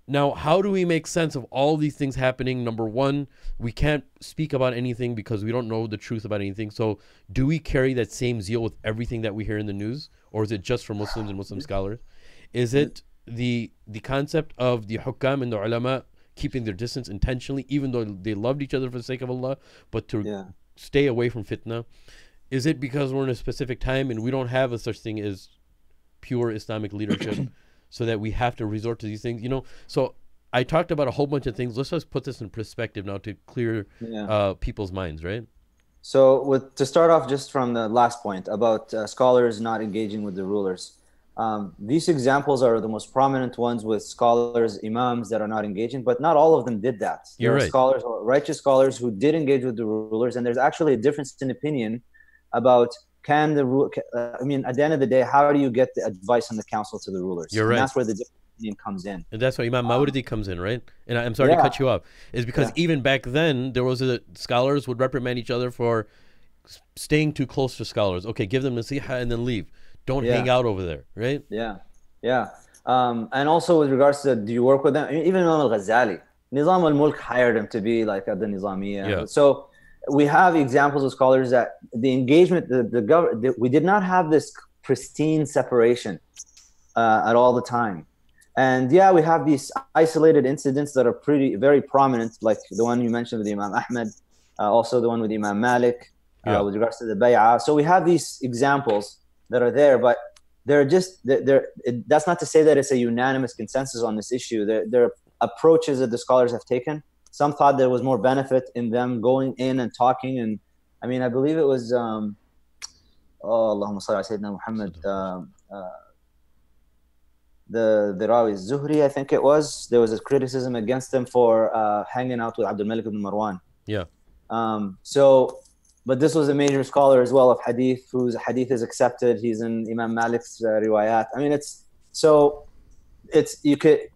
Now, how do we make sense of all these things happening? Number one, we can't speak about anything because we don't know the truth about anything. So do we carry that same zeal with everything that we hear in the news? Or is it just for Muslims and Muslim scholars? Is it the concept of the hukam and the ulama keeping their distance intentionally, even though they loved each other for the sake of Allah, but to stay away from fitna? Is it because we're in a specific time and we don't have a such thing as pure Islamic leadership, so that we have to resort to these things? You know, so I talked about a whole bunch of things. Let's just put this in perspective now to clear people's minds, right? So to start off just from the last point about scholars not engaging with the rulers, these examples are the most prominent ones with scholars, imams that are not engaging, but not all of them did that. There are scholars, righteous scholars, who did engage with the rulers, and there's actually a difference in opinion about at the end of the day, how do you get the advice and the counsel to the rulers? You're right. And that's where the different opinion comes in. And that's why Imam Mawardi comes in, right? And I'm sorry to cut you off. Is because even back then, there was scholars would reprimand each other for staying too close to scholars. Okay, give them nasiha and then leave. don't hang out over there, right? Yeah, yeah. And also with regards to, do you work with them? Even Imam al-Ghazali, Nizam al-Mulk hired him to be like at the Nizamiya. Yeah. So we have examples of scholars that the engagement, we did not have this pristine separation at all the time. And yeah, we have these isolated incidents that are very prominent, like the one you mentioned with Imam Ahmed, also the one with Imam Malik, with regards to the bay'ah. So we have these examples that are there, but that's not to say that it's a unanimous consensus on this issue. There are approaches that the scholars have taken. Some thought there was more benefit in them going in and talking. And I mean, I believe it was, Allahumma salli ala Sayyidina Mohammad, the Rawi Zuhri, I think it was. There was a criticism against him for hanging out with Abdul Malik ibn Marwan. Yeah. But this was a major scholar as well of hadith, whose hadith is accepted. He's in Imam Malik's riwayat. I mean,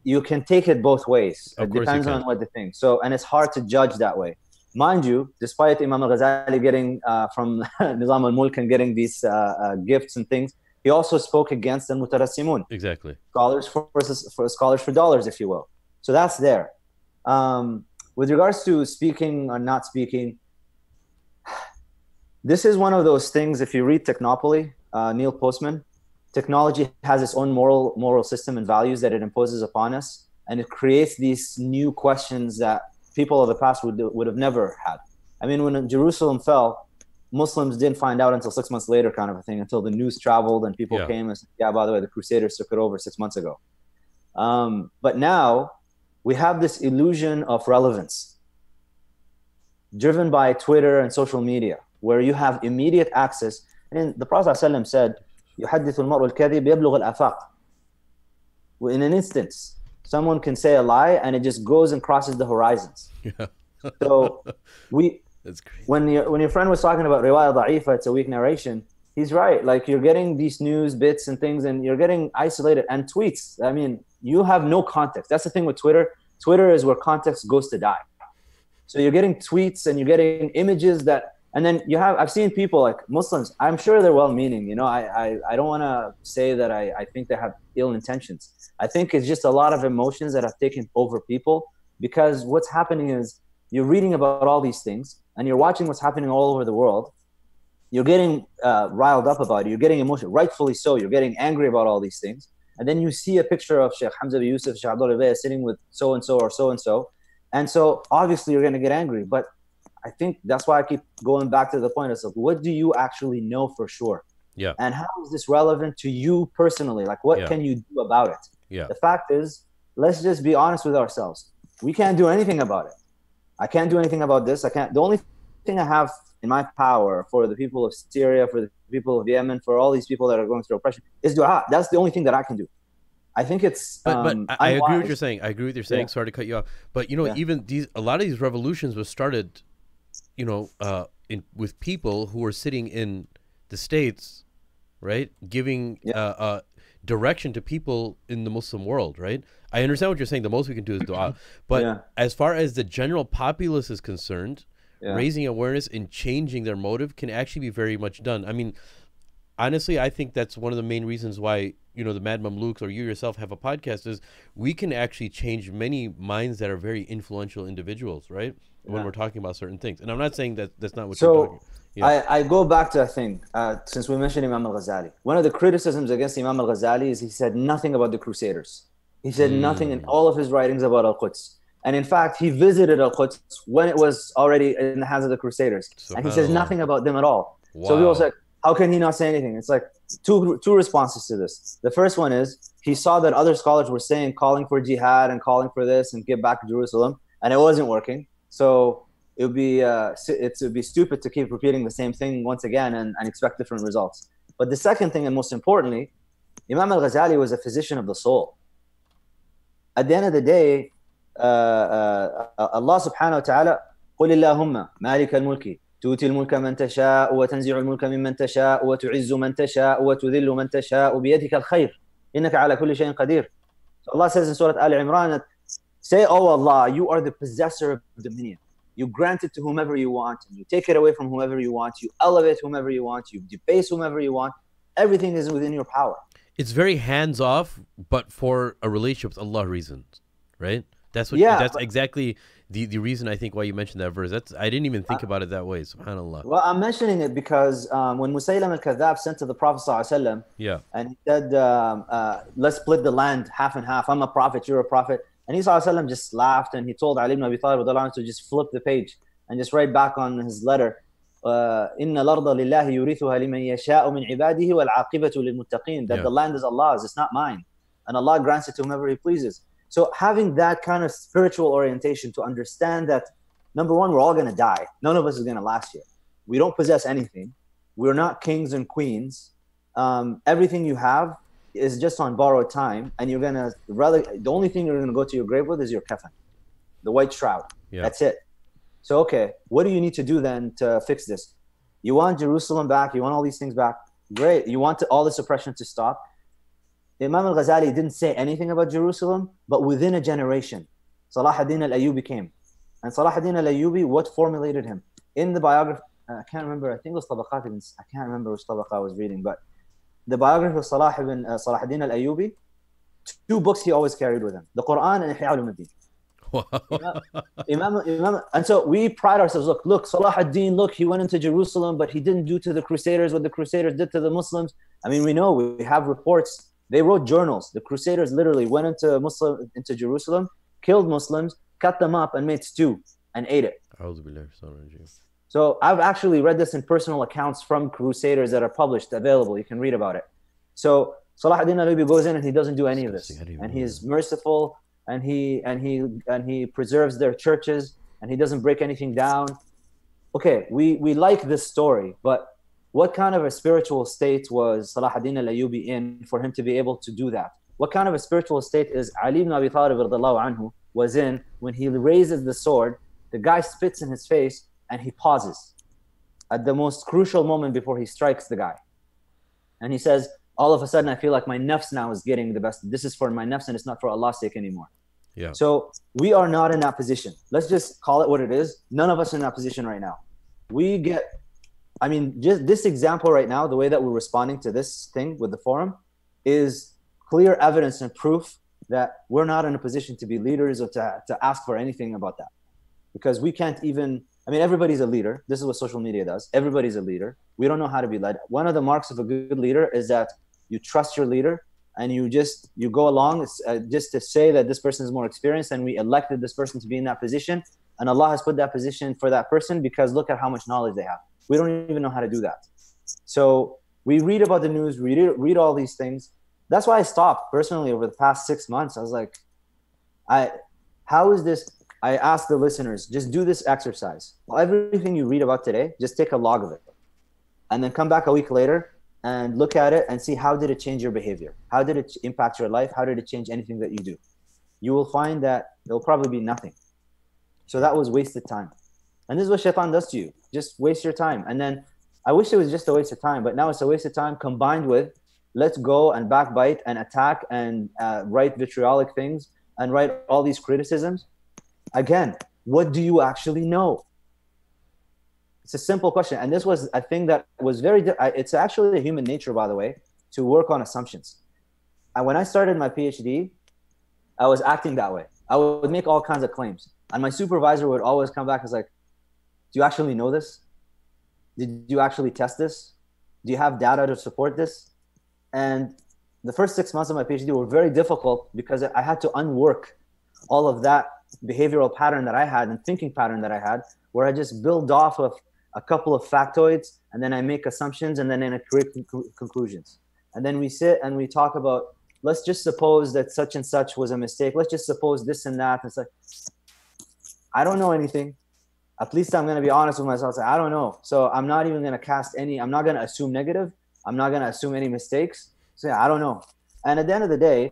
you can take it both ways. It depends on what they think. So, and it's hard to judge that way. Mind you, despite Imam al-Ghazali getting from Nizam al-Mulk and getting these gifts and things, he also spoke against the Mutarassimun. Exactly. Scholars for dollars, if you will. So that's there. With regards to speaking or not speaking, this is one of those things, if you read Technopoly, Neil Postman, technology has its own moral system and values that it imposes upon us, and it creates these new questions that people of the past would have never had. I mean, when Jerusalem fell, Muslims didn't find out until 6 months later, kind of a thing, until the news traveled and people came and said, yeah, by the way, the Crusaders took it over 6 months ago. But now we have this illusion of relevance driven by Twitter and social media, where you have immediate access. And the Prophet ﷺ said, يحدث المرء الكذب يبلغ الآفاق. In an instance, someone can say a lie and it just goes and crosses the horizons. Yeah. So that's crazy. When your friend was talking about riwayah da'ifa, it's a weak narration, he's right. Like, you're getting these news bits and things and you're getting isolated. And tweets, I mean, you have no context. That's the thing with Twitter. Twitter is where context goes to die. So you're getting tweets and you're getting images that, and then I've seen people like Muslims, I'm sure they're well-meaning, you know, I don't want to say that I think they have ill intentions. I think it's just a lot of emotions that have taken over people, because what's happening is you're reading about all these things and you're watching what's happening all over the world. You're getting riled up about it. You're getting emotional, rightfully so. You're getting angry about all these things. And then you see a picture of Sheikh Hamza Yusuf, Sheikh Abdul Rabeh sitting with so-and-so or so-and-so. And so obviously you're going to get angry. But I think that's why I keep going back to the point of, what do you actually know for sure? Yeah. And how is this relevant to you personally? Like, what can you do about it? Yeah. The fact is, let's just be honest with ourselves. We can't do anything about it. I can't do anything about this. The only thing I have in my power for the people of Syria, for the people of Yemen, for all these people that are going through oppression, is dua. That's the only thing that I can do. I think it's. But I agree with what you're saying. I agree with what you're saying. Sorry to cut you off. But, you know, even a lot of these revolutions were started, you know, with people who were sitting in the States, right, giving direction to people in the Muslim world, right? I understand what you're saying. The most we can do is dua. But as far as the general populace is concerned, raising awareness and changing their motive can actually be very much done. I mean, honestly, I think that's one of the main reasons why, you know, the Mad Mamluks or you yourself have a podcast, is we can actually change many minds that are very influential individuals, right? When we're talking about certain things. And I'm not saying that that's not what you're talking about. Yeah. I go back to a thing, since we mentioned Imam al-Ghazali. One of the criticisms against Imam al-Ghazali is he said nothing about the Crusaders. He said nothing in all of his writings about Al-Quds. And in fact, he visited Al-Quds when it was already in the hands of the Crusaders. And he says nothing about them at all. Wow. So people said, how can he not say anything? It's like two responses to this. The first one is, he saw that other scholars were calling for jihad and calling for this and get back to Jerusalem, and it wasn't working. So it would be stupid to keep repeating the same thing once again and expect different results. But the second thing, and most importantly, Imam al-Ghazali was a physician of the soul. At the end of the day, Allah subhanahu wa ta'ala, قُلِ اللَّهُمَّ مَالِكَ الْمُلْكِ تُؤْتِي الْمُلْكَ مَنْ تَشَاءُ وَتَنْزِعُ الْمُلْكَ مِمَّنْ تَشَاءُ وَتُعِزُّ مَنْ تَشَاءُ وَتُذِلُّ مَنْ تَشَاءُ بِيَدِكَ الْخَيْرُ إِنَّكَ عَلَى كُلِّ شَيْءٍ قَدِيرٌ. So Allah says in Surah Al Imran that, say, oh Allah, you are the possessor of dominion. You grant it to whomever you want, and you take it away from whomever you want. You elevate whomever you want. You debase whomever you want. Everything is within your power. It's very hands off, but for a relationship with Allah reasons, right? That's what. Yeah, That's exactly the reason I think why you mentioned that verse. I didn't even think about it that way. Subhanallah. Well, I'm mentioning it because when Musaylim al-Kadhab sent to the Prophet ﷺ, Yeah. and he said, let's split the land half and half. I'm a prophet, you're a prophet. And he ﷺ just laughed, and he told Ali ibn Abi Talib to just flip the page and just write back on his letter, إِنَّ الْأَرْضَ لِلَّهِ يُورِثُهَا لِمَنْ يَشَاءُ مِنْ عِبَادِهِ وَالْعَاقِبَةُ لِلْمُتَّقِينَ. That the land is Allah's, it's not mine. And Allah grants it to whomever He pleases. So having that kind of spiritual orientation to understand that, number one, we're all going to die. None of us is going to last here. We don't possess anything. We're not kings and queens. Everything you have is just on borrowed time. And you're going to the only thing you're going to go to your grave with is your kafan, the white shroud. Yeah. That's it. So, okay, what do you need to do then to fix this? You want Jerusalem back. You want all these things back. Great. You want all this oppression to stop. Imam al-Ghazali didn't say anything about Jerusalem, but within a generation, Salah ad-Din al-Ayyubi came. And Salah ad-Din al-Ayyubi, what formulated him? In the biography, I can't remember, I think it was Tabaqat ibn, I can't remember which Tabaqa I was reading, but the biography of Salah ad-Din al-Ayyubi, 2 books he always carried with him, the Quran and Ihya al-Din. And so we pride ourselves, look, Salah ad-Din, look, he went into Jerusalem, but he didn't do to the Crusaders what the Crusaders did to the Muslims. I mean, we know, we have reports. They wrote journals. The Crusaders literally went into Jerusalem, killed Muslims, cut them up, and made stew and ate it. So I've actually read this in personal accounts from Crusaders that are published, available. You can read about it. So Salah ad-Din al-Ayyubi goes in and he doesn't do any of this, and he's merciful, and he preserves their churches, and he doesn't break anything down. Okay, we like this story, but what kind of a spiritual state was Salah ad-Din al-Ayyubi in for him to be able to do that? What kind of a spiritual state is Ali ibn Abi Talib anhu was in when he raises the sword, the guy spits in his face, and he pauses at the most crucial moment before he strikes the guy. And he says, all of a sudden, I feel like my nafs now is getting the best. This is for my nafs and it's not for Allah's sake anymore. Yeah. So we are not in that position. Let's just call it what it is. None of us are in that position right now. Just this example right now, the way that we're responding to this thing with the forum is clear evidence and proof that we're not in a position to be leaders or to ask for anything about that. Because we can't even, everybody's a leader. This is what social media does. Everybody's a leader. We don't know how to be led. One of the marks of a good leader is that you trust your leader and you go along just to say that this person is more experienced and we elected this person to be in that position. And Allah has put that position for that person because look at how much knowledge they have. We don't even know how to do that. So we read about the news, we read all these things. That's why I stopped personally over the past 6 months. I was like, how is this? I asked the listeners, just do this exercise. Everything you read about today, just take a log of it. And then come back a week later and look at it and see how did it change your behavior? How did it impact your life? How did it change anything that you do? You will find that it'll probably be nothing. So that was wasted time. And this is what shaitan does to you. Just waste your time. And then I wish it was just a waste of time, but now it's a waste of time combined with let's go and backbite and attack and write vitriolic things and write all these criticisms. Again, what do you actually know? It's a simple question. And this was a thing that was it's actually a human nature, by the way, to work on assumptions. And when I started my PhD, I was acting that way. I would make all kinds of claims. And my supervisor would always come back and was like, do you actually know this? Did you actually test this? Do you have data to support this? And the first 6 months of my PhD were very difficult because I had to unwork all of that behavioral pattern that I had and thinking pattern that I had, where I just build off of a couple of factoids and then I make assumptions and then I create conclusions. And then we sit and we talk about, let's just suppose that such and such was a mistake. Let's just suppose this and that. It's like, I don't know anything. At least I'm going to be honest with myself. I don't know. So I'm not even going to I'm not going to assume negative. I'm not going to assume any mistakes. So yeah, I don't know. And at the end of the day,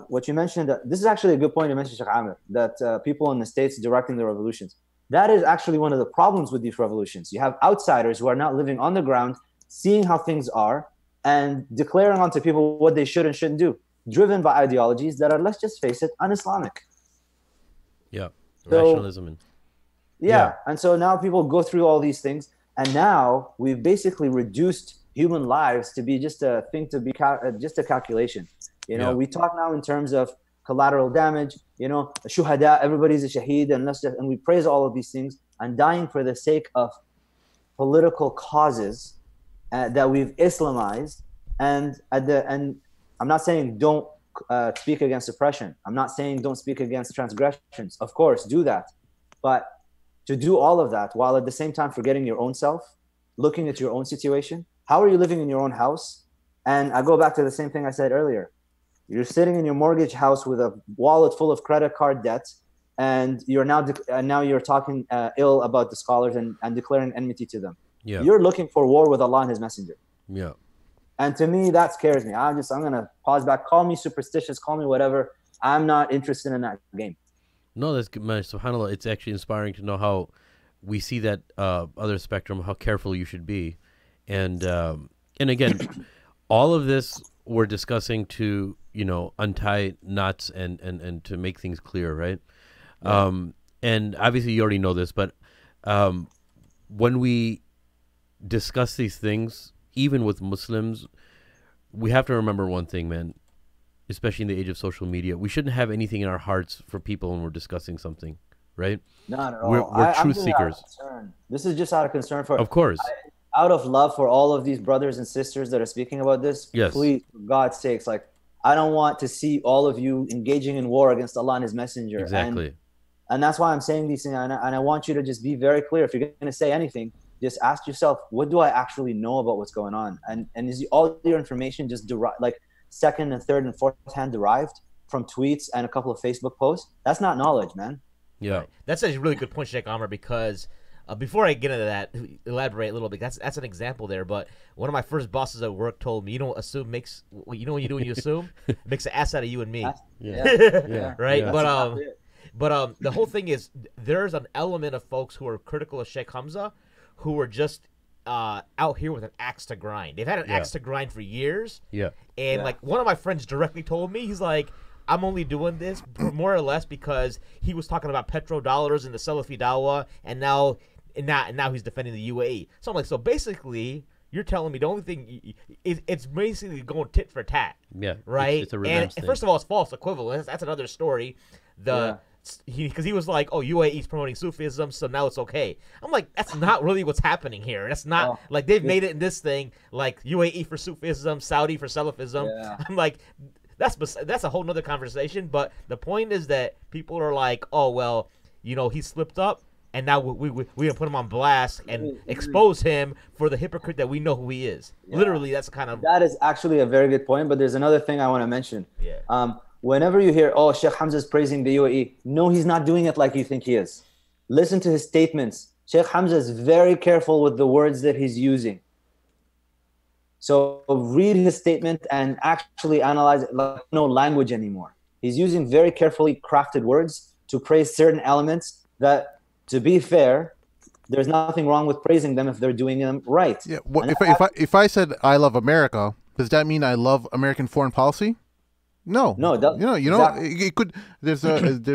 what you mentioned, this is actually a good point you mentioned, Sheikh Amir, that people in the States directing the revolutions. That is actually one of the problems with these revolutions. You have outsiders who are not living on the ground, seeing how things are, and declaring onto people what they should and shouldn't do, driven by ideologies that are, let's just face it, un-Islamic. Yeah, rationalism. Yeah, and so now people go through all these things, and now we've basically reduced human lives to be just a thing to be just a calculation. You know, we talk now in terms of collateral damage, you know, shuhada, everybody's a shaheed, and we praise all of these things, and dying for the sake of political causes that we've Islamized. And I'm not saying don't speak against oppression. I'm not saying don't speak against transgressions. Of course, do that. But to do all of that while at the same time forgetting your own self, looking at your own situation, how are you living in your own house? And I go back to the same thing I said earlier. You're sitting in your mortgage house with a wallet full of credit card debt, and you're now you're talking ill about the scholars and declaring enmity to them. Yeah. You're looking for war with Allah and His Messenger. Yeah. And to me, that scares me. I'm gonna pause back. Call me superstitious. Call me whatever. I'm not interested in that game. No, that's good, man. SubhanAllah, it's actually inspiring to know how we see that other spectrum, how careful you should be, and again, all of this we're discussing to, you know, untie knots and to make things clear, right? Yeah. And obviously you already know this, but when we discuss these things, even with Muslims, we have to remember one thing, man, especially in the age of social media. We shouldn't have anything in our hearts for people when we're discussing something, right? Not at all. We're truth seekers. This is just out of concern for... Of course. Out of love for all of these brothers and sisters that are speaking about this, yes. Please, for God's sakes, like, I don't want to see all of you engaging in war against Allah and His Messenger. Exactly. And that's why I'm saying these things. And I want you to just be very clear. If you're going to say anything, just ask yourself, what do I actually know about what's going on? And is all your information just like second and third and fourth hand derived from tweets and a couple of Facebook posts? That's not knowledge, man. Yeah. Right. That's a really good point, Sheikh Amr, because before I get into that, elaborate a little bit. That's an example there. But one of my first bosses at work told me, "You don't assume makes. You know what you do when you assume? It makes an ass out of you and me." Yeah. Right. Yeah. But the whole thing is, there's an element of folks who are critical of Sheikh Hamza, who are just out here with an axe to grind. They've had an axe to grind for years. Yeah. And like one of my friends directly told me, he's like, I'm only doing this more or less because he was talking about petrodollars in the Salafi Dawah, and now he's defending the UAE. So I'm like, so basically, you're telling me the only thing it's basically going tit for tat. Yeah. Right. It's a revenge and thing. first of all, it's false equivalence. That's another story. Because he was like, oh, UAE's promoting Sufism, so now it's okay. I'm like, that's not really what's happening here. That's not like they've made it in this thing like UAE for Sufism, Saudi for Salafism. Yeah. I'm like, that's a whole nother conversation. But the point is that people are like, oh, well, you know, he slipped up, and now we're going to put him on blast and expose him for the hypocrite that we know who he is. Yeah. Literally, that's kind of... That is actually a very good point, but there's another thing I want to mention. Yeah. Whenever you hear, oh, Sheikh Hamza is praising the UAE, no, he's not doing it like you think he is. Listen to his statements. Sheikh Hamza is very careful with the words that he's using. So read his statement and actually analyze it. Like no language anymore. He's using very carefully crafted words to praise certain elements that, to be fair, there's nothing wrong with praising them if they're doing them right. Yeah. Well, if I said I love America, does that mean I love American foreign policy? No. Exactly. It could. There's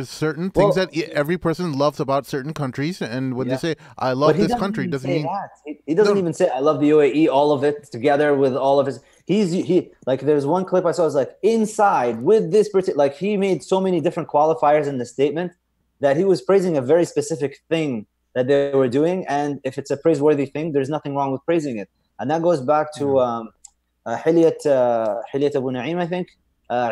certain things that every person loves about certain countries, and when they say I love this country, doesn't mean that. He doesn't even say I love the UAE, all of it together with all of his. He like there's one clip I saw was like inside with this particular, like he made so many different qualifiers in the statement that he was praising a very specific thing that they were doing, and if it's a praiseworthy thing, there's nothing wrong with praising it, and that goes back to Hilyat Abu Na'im, I think.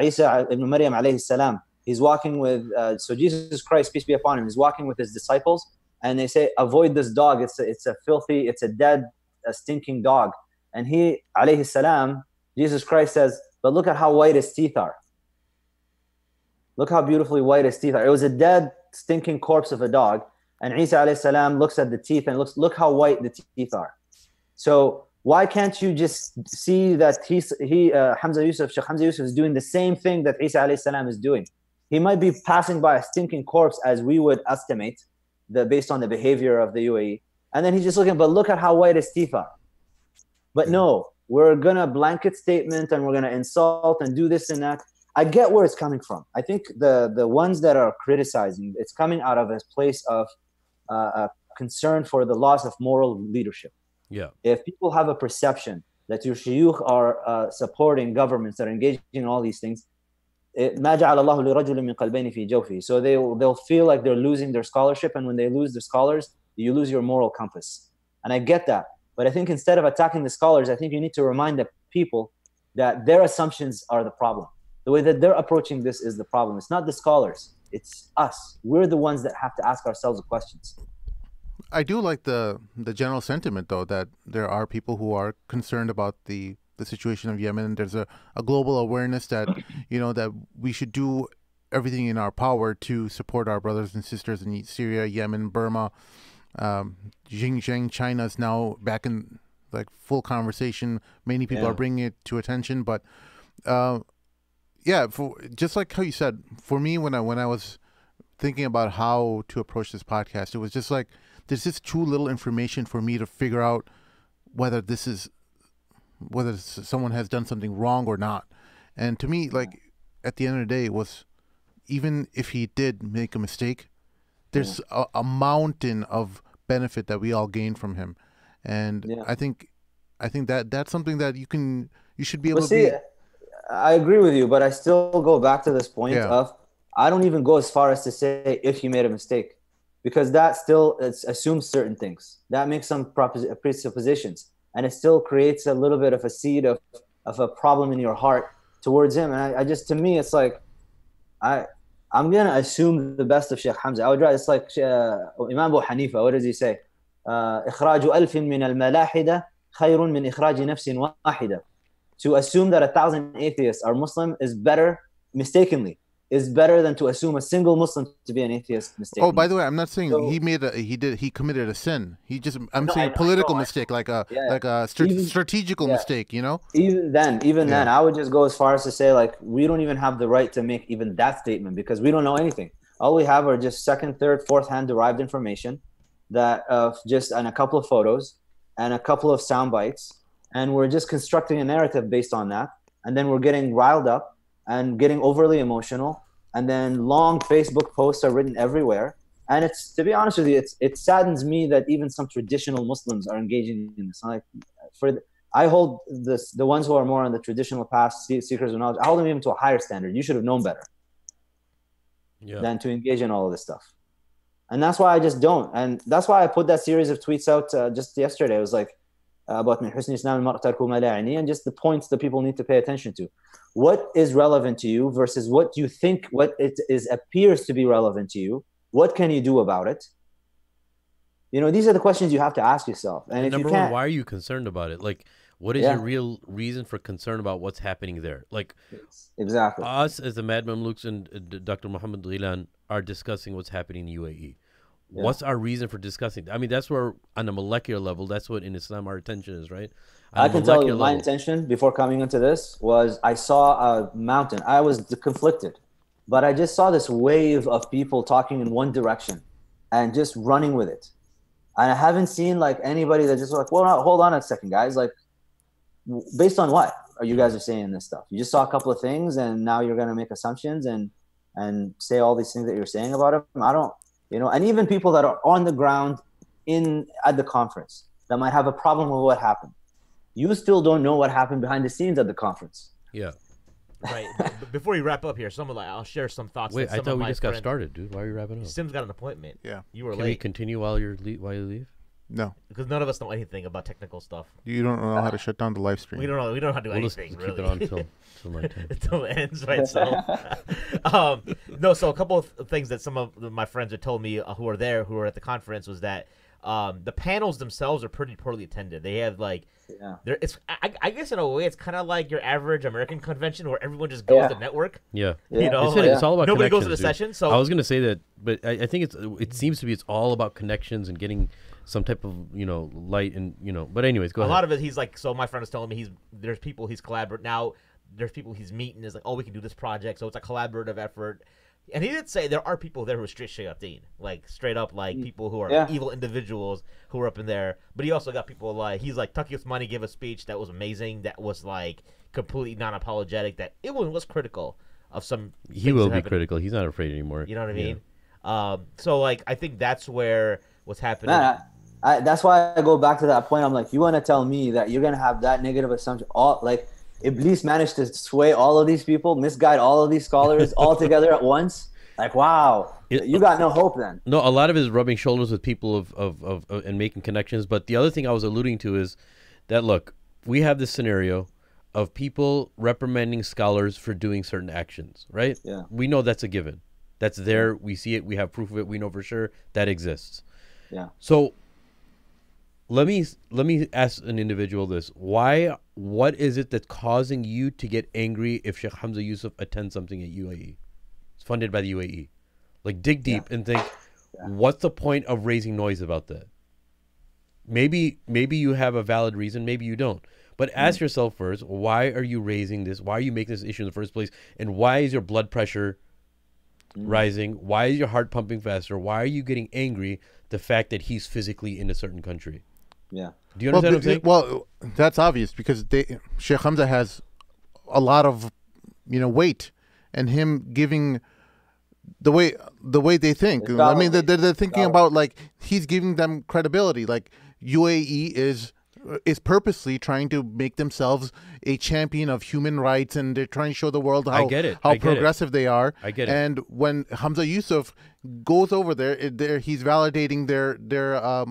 Isa ibn Maryam alayhi salam, he's walking with so Jesus Christ, peace be upon him, he's walking with his disciples, and they say, avoid this dog, it's a filthy, it's a dead, a stinking dog. And he alayhi salam, Jesus Christ says, but look at how white his teeth are. Look how beautifully white his teeth are. It was a dead, stinking corpse of a dog, and Isa alayhi salam looks at the teeth and look how white the teeth are. So why can't you just see that Hamza Yusuf, Sheikh Hamza Yusuf is doing the same thing that Isa alayhi salam is doing? He might be passing by a stinking corpse as we would estimate, based on the behavior of the UAE. And then he's just looking, but look at how white his teeth are. But no, we're going to blanket statement and we're going to insult and do this and that. I get where it's coming from. I think the ones that are criticizing, it's coming out of a place of concern for the loss of moral leadership. Yeah. If people have a perception that your shuyukh are supporting governments that are engaging in all these things, ما جعل الله لرجل من قلبين في جوفه. So they'll feel like they're losing their scholarship, and when they lose their scholars, you lose your moral compass. And I get that, but I think instead of attacking the scholars, I think you need to remind the people that their assumptions are the problem. The way that they're approaching this is the problem. It's not the scholars, it's us. We're the ones that have to ask ourselves the questions. I do like the general sentiment, though, that there are people who are concerned about the situation of Yemen. There's a global awareness that, that we should do everything in our power to support our brothers and sisters in Syria, Yemen, Burma. Xinjiang, China is now back in like full conversation. Many people are bringing it to attention, but just like how you said, for me, when I was thinking about how to approach this podcast, it was just like there's just too little information for me to figure out whether someone has done something wrong or not. And to me, like at the end of the day, it was, even if he did make a mistake, there's a mountain of benefit that we all gain from him. And I think that's something that you should be able to be. I agree with you, but I still go back to this point of, I don't even go as far as to say if he made a mistake, because that still assumes certain things. That makes some presuppositions, and it still creates a little bit of a seed of a problem in your heart towards him. And I just, to me, it's like, I'm going to assume the best of Sheikh Hamza. I would rather, it's like Imam Abu Hanifa, what does he say? إخراج ألف من الملاحدة خير من إخراج نفس واحدة. To assume that 1,000 atheists are Muslim is better, mistakenly, is better than to assume a single Muslim to be an atheist mistakenly. Oh, by the way, I'm not saying he committed a sin. I'm saying political mistake, like a strategical mistake, Even then, I would just go as far as to say, like, we don't even have the right to make even that statement, because we don't know anything. All we have are just second, third, fourth hand derived information that and a couple of photos and a couple of sound bites. And we're just constructing a narrative based on that. And then we're getting riled up and getting overly emotional. And then long Facebook posts are written everywhere. And it's, to be honest with you, it saddens me that even some traditional Muslims are engaging in this. I hold the ones who are more on the traditional path, seekers of knowledge, I hold them even to a higher standard. You should have known better than to engage in all of this stuff. And that's why I just don't. And that's why I put that series of tweets out just yesterday. It was like, about min husni islam al-mar' tarku ma la ya'ni, and just the points that people need to pay attention to. What is relevant to you versus what you think, what it appears to be relevant to you. What can you do about it? These are the questions you have to ask yourself. And if number you can't, one, why are you concerned about it? Like, what is your real reason for concern about what's happening there? Like, exactly. Us as the Mad Mamluks and Dr. Mohammad Ghilan are discussing what's happening in UAE. Yeah. What's our reason for discussing? I mean, that's where, on a molecular level, that's what in Islam our attention is, right? I can tell you my intention before coming into this was I saw a mountain. I was conflicted, but I just saw this wave of people talking in one direction and just running with it. And I haven't seen like anybody that just like, well, no, hold on a second, guys. Like, based on what are you guys are saying this stuff? You just saw a couple of things and now you're going to make assumptions and say all these things that you're saying about them. I don't. And even people that are on the ground at the conference that might have a problem with what happened. You still don't know what happened behind the scenes at the conference. Yeah. Right. Before you wrap up here, I'll share some thoughts. Wait, I thought we just got started, dude. Why are you wrapping up? Sim's got an appointment. Yeah. You were Can late. we continue while you leave? No. Because none of us know anything about technical stuff. You don't know how to shut down the live stream. We don't know how to do anything, keep really. it on until my time. Until it ends, right? So, so a couple of things that some of my friends had told me who were at the conference was that the panels themselves are pretty poorly attended. They have I guess in a way it's kind of like your average American convention where everyone just goes to network. Yeah. It's all about nobody goes to the dude. session. So I was gonna say that, but I think it seems to be it's all about connections and getting some type of light and But anyways, go ahead. A lot of it, he's like. So my friend was telling me there's people he's collaborating now. There's people he's meeting is like, oh, we can do this project. So it's a collaborative effort. And he did say there are people there who are straight shayateen, like straight up like people who are evil individuals who are up in there. But he also got people like he's like Taqi Usmani gave a speech that was amazing. That was like completely non-apologetic. That it was critical of some. He will be critical. He's not afraid anymore. You know what I mean? So like I think that's where what's happening. That's why I go back to that point. I'm like, you want to tell me that you're going to have that negative assumption? All like Iblis managed to sway all of these people, misguide all of these scholars all together at once. Like, wow, you got no hope then. No, a lot of it is rubbing shoulders with people of and making connections. But the other thing I was alluding to is that, look, we have this scenario of people reprimanding scholars for doing certain actions, right? Yeah. We know that's a given. That's there. We see it. We have proof of it. We know for sure that exists. Yeah. So let me ask an individual this. What is it that's causing you to get angry if Sheikh Hamza Yusuf attends something at UAE? It's funded by the UAE. Like, dig deep and think, what's the point of raising noise about that? Maybe you have a valid reason, maybe you don't. But ask yourself first, why are you raising this? Why are you making this issue in the first place? And why is your blood pressure rising? Why is your heart pumping faster? Why are you getting angry the fact that he's physically in a certain country? Yeah. Do you understand what I'm saying? Well, that's obvious because Sheikh Hamza has a lot of, weight, and him giving the way they think. I mean, they're thinking about, like, he's giving them credibility. Like, UAE is purposely trying to make themselves a champion of human rights, and they're trying to show the world how progressive they are. I get it. And when Hamza Yusuf goes over there, he's validating their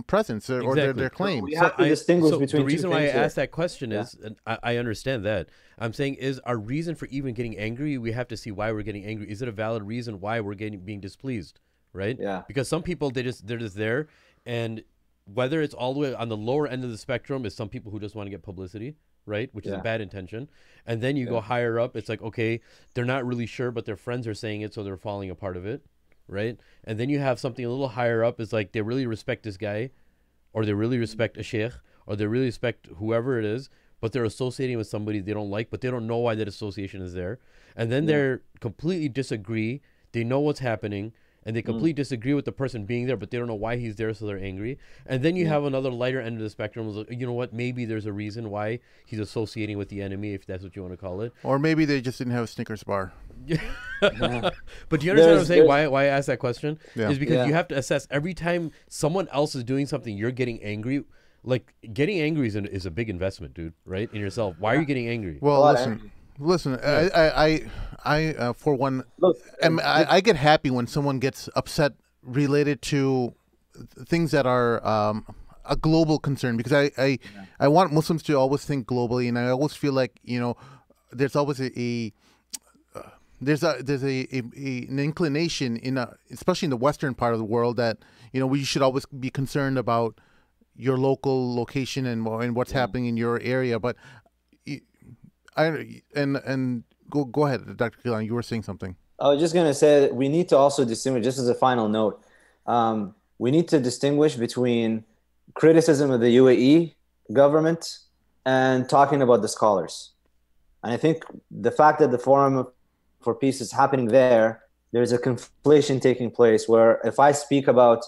presence or their claim. We have to distinguish between the reason two why I things here. asked that question is, and I understand that. I'm saying, is our reason for even getting angry, we have to see why we're getting angry. Is it a valid reason why we're being displeased, right? Yeah. Because some people, they're just there, and whether it's all the way on the lower end of the spectrum is some people who just want to get publicity, right? Which is a bad intention. And then you go higher up, it's like, okay, they're not really sure, but their friends are saying it, so they're falling a part of it, right? And then you have something a little higher up, it's like they really respect this guy, or they really respect a sheikh, or they really respect whoever it is, but they're associating with somebody they don't like, but they don't know why that association is there. And then they're completely disagree. They know what's happening, and they completely disagree with the person being there, but they don't know why he's there, so they're angry. And then you have another lighter end of the spectrum. Like, you know what? Maybe there's a reason why he's associating with the enemy, if that's what you want to call it. Or maybe they just didn't have a Snickers bar. But do you understand what I'm saying? Why I asked that question? Yeah. Is because you have to assess every time someone else is doing something, you're getting angry. Like, getting angry is a big investment, dude, right? In yourself. Why are you getting angry? Well, listen. I for one, I get happy when someone gets upset related to things that are a global concern, because I want Muslims to always think globally, and I always feel like, there's always an inclination especially in the Western part of the world, that we should always be concerned about your local location and what's happening in your area. But go ahead, Dr. Ghilan, you were saying something. I was just going to say that we need to also distinguish, just as a final note, we need to distinguish between criticism of the UAE government and talking about the scholars. And I think the fact that the Forum for Peace is happening there's a conflation taking place, where if I speak about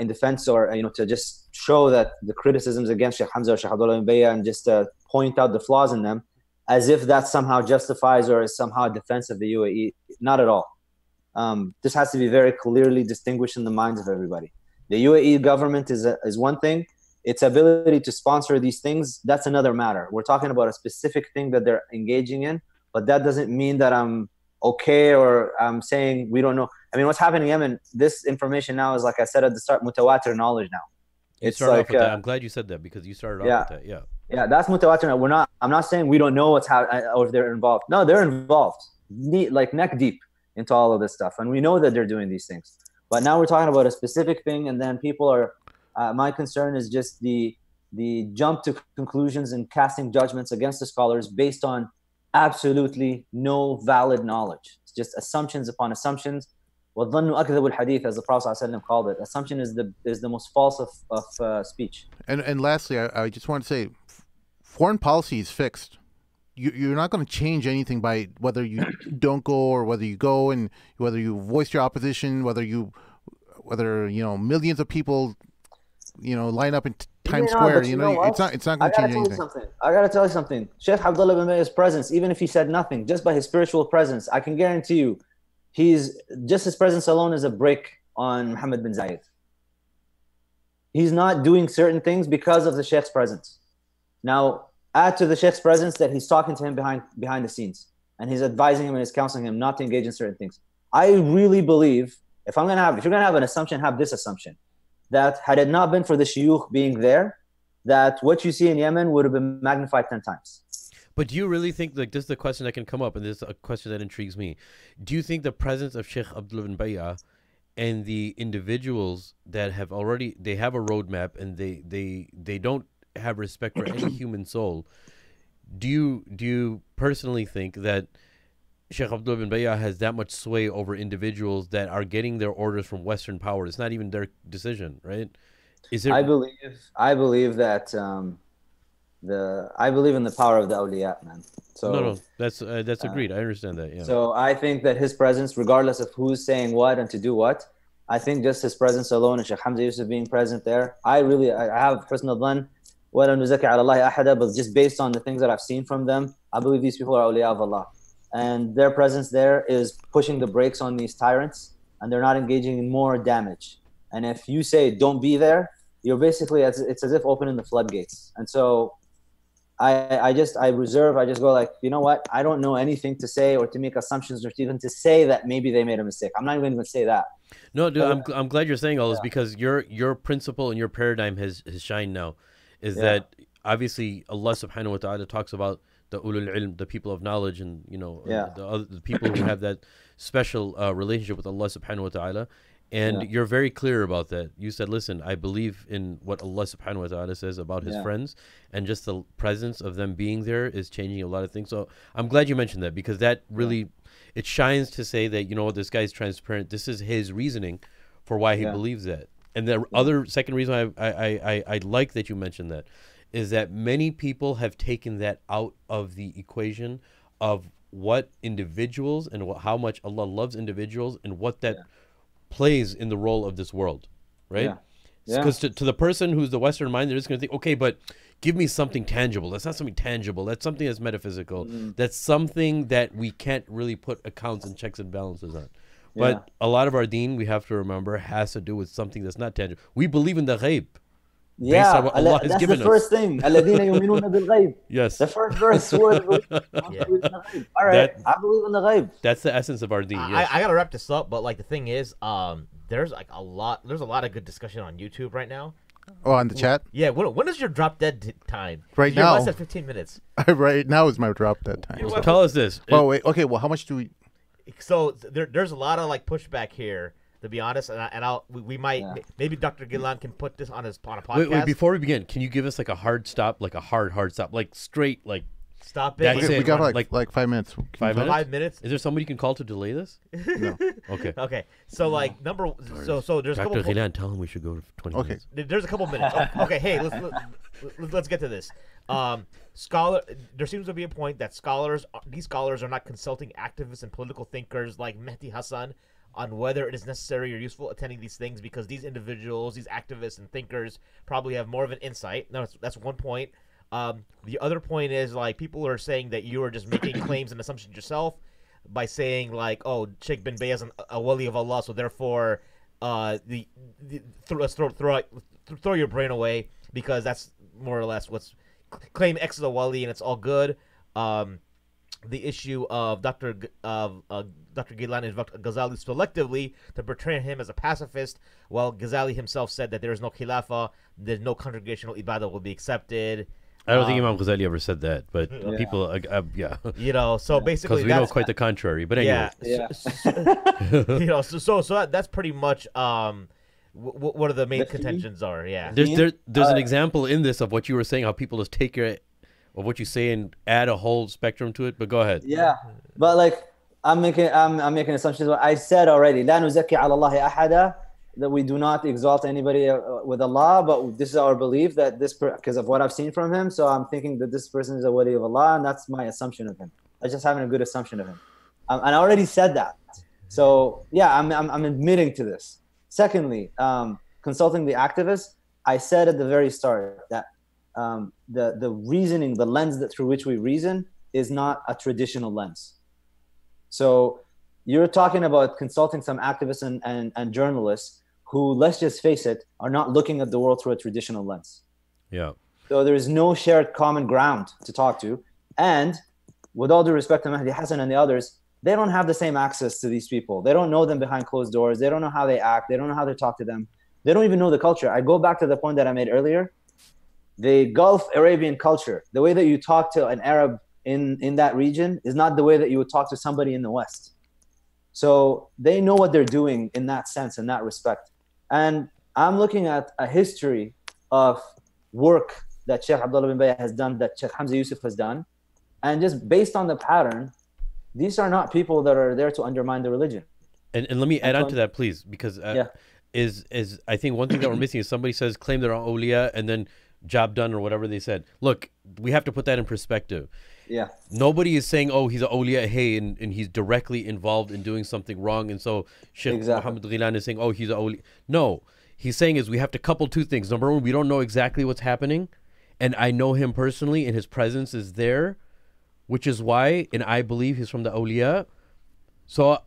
in defense, or to just show that the criticisms against Sheikh Hamza or Sheikh Abdullah bin Bayya, and just point out the flaws in them, as if that somehow justifies or is somehow a defense of the UAE. Not at all. This has to be very clearly distinguished in the minds of everybody. The UAE government is one thing. Its ability to sponsor these things, that's another matter. We're talking about a specific thing that they're engaging in, but that doesn't mean that I'm okay, or I'm saying we don't know. I mean, what's happening in Yemen, this information now is, like I said at the start, mutawatir knowledge now. It's like, off with that. I'm glad you said that, because you started off with that. Yeah, that's mutawatir. I'm not saying we don't know what's happening, or if they're involved. No, they're involved, like neck deep into all of this stuff, and we know that they're doing these things. But now we're talking about a specific thing, and then people are. My concern is just the jump to conclusions and casting judgments against the scholars based on absolutely no valid knowledge. It's just assumptions upon assumptions. وَالظَّنُّ أَكْذَبُ الْحَدِيث, as the Prophet ﷺ called it. Assumption is the most false of speech. And lastly, I just want to say, foreign policy is fixed. You're not going to change anything by whether you don't go or whether you go, and whether you voice your opposition, whether millions of people line up in Times Square. It's not going to change anything. I gotta tell you something. Sheikh Abdullah bin Bayya's presence, even if he said nothing, just by his spiritual presence, I can guarantee you, his presence alone is a break on Mohammed bin Zayed. he's not doing certain things because of the Sheikh's presence. Now, add to the Sheikh's presence that he's talking to him behind the scenes, and he's advising him and he's counseling him not to engage in certain things. I really believe, if you're gonna have an assumption, have this assumption, that had it not been for the shuyukh being there, that what you see in Yemen would have been magnified 10 times. But do you really think, like, this is the question that can come up, and this is a question that intrigues me. Do you think the presence of Sheikh Abdullah bin Bayya and the individuals that have already, they have a roadmap and they don't have respect for any human soul, do you personally think that Sheikh Abdullah bin Bayya has that much sway over individuals that are getting their orders from Western power? It's not even their decision, right? Is it? I believe that I believe in the power of the awliya, man. So No, that's agreed. I understand that. Yeah. So I think that his presence, regardless of who's saying what and to do what, I think just his presence alone, and Sheikh Hamza Yusuf being present there, I have husn al-dhan, وَلَا نُزَكِّ عَلَى اللَّهِ أَحَدًا, but just based on the things that I've seen from them, I believe these people are awliya of Allah. And their presence there is pushing the brakes on these tyrants, and they're not engaging in more damage. And if you say don't be there, you're basically, it's as if opening the floodgates. And so I just go like, you know what? I don't know anything to say or to make assumptions or even to say that maybe they made a mistake. I'm not even going to say that. No, dude, I'm glad you're saying all this, because your principle and your paradigm has shined now. Is that obviously Allah subhanahu wa ta'ala talks about the ulul ilm, the people of knowledge, and the people who have that special relationship with Allah subhanahu wa ta'ala. And you're very clear about that. You said, listen, I believe in what Allah subhanahu wa ta'ala says about his friends, and just the presence of them being there is changing a lot of things. So I'm glad you mentioned that, because that really, it shines to say that, you know, this guy's transparent. This is his reasoning for why he believes that. And the second reason I like that you mentioned that is that many people have taken that out of the equation of what individuals and how much Allah loves individuals and what that plays in the role of this world, right? Because to the person who's the Western mind, they're just going to think, okay, but give me something tangible. That's not something tangible. That's something that's metaphysical. That's something that we can't really put accounts and checks and balances on. But a lot of our deen, we have to remember, has to do with something that's not tangible. We believe in the ghaib. Yeah, that's the first thing. الَّذِينَ يُؤْمِنُونَ بِالْغَيْبِ. Yes. The first verse. All right, I believe in the ghaib. That's the essence of our deen. Yes. I gotta wrap this up, but like the thing is, there's a lot of good discussion on YouTube right now. Oh, on the chat? Yeah. When is your drop dead time? Right now. Less than 15 minutes. Right now is my drop dead time. So tell us this. Oh wait. Okay. Well, how much do we? So there's a lot of like pushback here, to be honest, we might maybe Dr. Ghilan can put this on a podcast. Wait, before we begin, can you give us like a hard stop, like a hard stop, like straight, like stop it? We got like 5 minutes. 5 minutes? 5 minutes? Is there somebody you can call to delay this? No. Okay. Okay. So like so there's Dr. a couple. Ghilan, tell him we should go to 20 minutes. There's a couple minutes. Okay. Hey, let's get to this. There seems to be a point that these scholars are not consulting activists and political thinkers like Mehdi Hassan on whether it is necessary or useful attending these things, because these individuals, these activists and thinkers, probably have more of an insight. No, that's one point. The other point is, like, people are saying that you are just making claims and assumptions yourself by saying, like, oh, Sheikh bin Bayy is a wali of Allah, so therefore let's throw your brain away, because that's more or less what's claim X is a wali and it's all good. The issue of Dr. Ghilan invoked Ghazali selectively to portray him as a pacifist, while Ghazali himself said that there is no khilafah, there's no congregational ibadah will be accepted. I don't think Imam Ghazali ever said that, but people, You know, so basically, because we know quite the contrary. But anyway, you know, so that's pretty much what are the main contentions are. Yeah, there's an example in this of what you were saying, how people just take of what you say and add a whole spectrum to it. But go ahead. Yeah, but like I'm making assumptions. I said already, لا نزكي على الله أحدا, that we do not exalt anybody with Allah, but this is our belief that because of what I've seen from him. So I'm thinking that this person is a wali of Allah, and that's my assumption of him. I just having a good assumption of him, and I already said that. So yeah, I'm admitting to this. Secondly, consulting the activists, I said at the very start that the reasoning, the lens through which we reason is not a traditional lens. So you're talking about consulting some activists and journalists who, let's just face it, are not looking at the world through a traditional lens. Yeah. So there is no shared common ground to talk to. And with all due respect to Mahdi Hassan and the others, they don't have the same access to these people. They don't know them behind closed doors. They don't know how they act. They don't know how they talk to them. They don't even know the culture. I go back to the point that I made earlier. The Gulf Arabian culture, the way that you talk to an Arab in that region is not the way that you would talk to somebody in the West. So they know what they're doing in that sense, in that respect. And I'm looking at a history of work that Sheikh Abdullah bin Bayah has done, that Sheikh Hamza Yusuf has done. And just based on the pattern, these are not people that are there to undermine the religion. And let me add on to that, please, because is I think one thing that we're missing is somebody says claim they're awliya and then job done or whatever they said. Look, we have to put that in perspective. Yeah. Nobody is saying, oh, he's an awliya, hey, and he's directly involved in doing something wrong. And so Sheikh Mohamed Ghilan is saying, oh, he's an awliya. No, he's saying is we have to couple two things. Number one, we don't know exactly what's happening. And I know him personally and his presence is there, which is why, and I believe he's from the awliya. So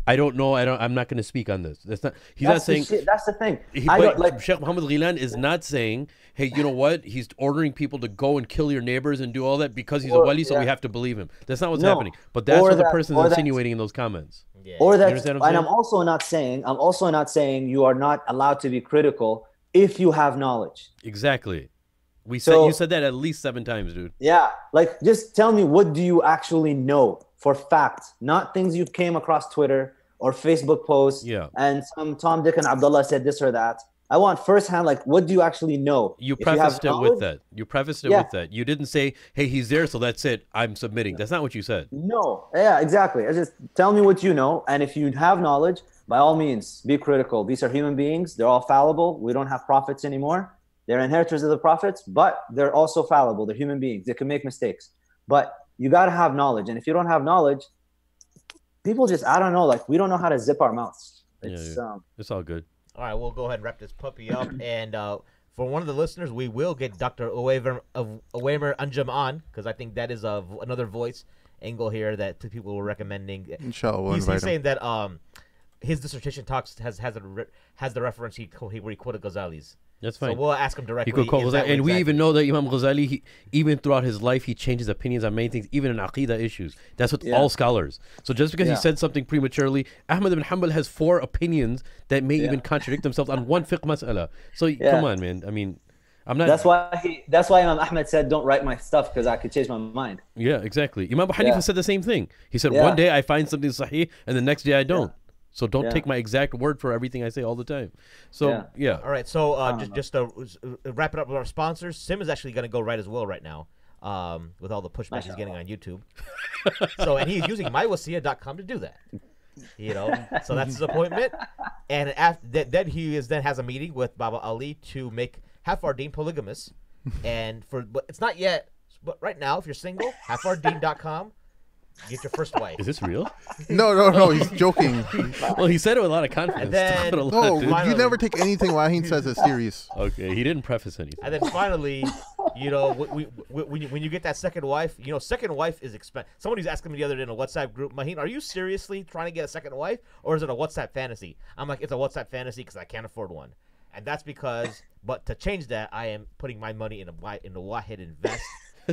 I don't know. I'm not going to speak on this. That's not. He's not saying. That's the thing. Sheikh Mohammed Ghilan is not saying, "Hey, you know what? He's ordering people to go and kill your neighbors and do all that because he's a wali, so we have to believe him." That's not what's happening. But that's what the person is insinuating in those comments. Yeah. Or that, and I'm also not saying you are not allowed to be critical if you have knowledge. Exactly. You said that at least 7 times, dude. Yeah, like just tell me, what do you actually know for fact, not things you came across Twitter or Facebook posts. Yeah. And some Tom, Dick, and Abdullah said this or that. I want firsthand, like, what do you actually know? You prefaced it with that. You prefaced it with that. You didn't say, hey, he's there, so that's it. I'm submitting. That's not what you said. No. Yeah, exactly. I just tell me what you know. And if you have knowledge, by all means, be critical. These are human beings. They're all fallible. We don't have prophets anymore. They're inheritors of the prophets, but they're also fallible. They're human beings. They can make mistakes. But you got to have knowledge. And if you don't have knowledge, people just, I don't know, like, we don't know how to zip our mouths. It's all good. All right, we'll go ahead and wrap this puppy up. And for one of the listeners, we will get Dr. Uwaimer Anjum on, because I think that is another voice angle here that two people were recommending. Inshallah, he's saying that his dissertation talks has the reference where he quoted Ghazali's. That's fine. So we'll ask him directly. He could call and we even know that Imam Ghazali, even throughout his life, he changed his opinions on many things, even in Aqidah issues. That's with all scholars. So just because he said something prematurely, Ahmad ibn Hanbal has 4 opinions that may even contradict themselves on one fiqh mas'ala. So come on, man. I mean, I'm not. That's why Imam Ahmad said, "Don't write my stuff because I could change my mind." Yeah, exactly. Imam Abu Hanifa said the same thing. He said, one day I find something sahih, and the next day I don't. So don't take my exact word for everything I say all the time. So, All right. So just to wrap it up with our sponsors, Sim is actually going to go right as well right now with all the pushback he's getting on YouTube. So, and he's using mywasiya.com to do that. You know, so that's his appointment. And after then he has a meeting with Baba Ali to make Hafardeen polygamous. But it's not yet. But right now, if you're single, hafardeen.com. Get your first wife. Is this real? No, he's joking. Well, he said it with a lot of confidence. And then, you never take anything Waheen says as serious. Okay, he didn't preface anything. And then finally, you know, when you get that second wife, you know, second wife is expensive. Somebody's asking me the other day in a WhatsApp group, Maheen, are you seriously trying to get a second wife, or is it a WhatsApp fantasy? I'm like, it's a WhatsApp fantasy because I can't afford one. And that's because, but to change that, I am putting my money in the Wahid Invest,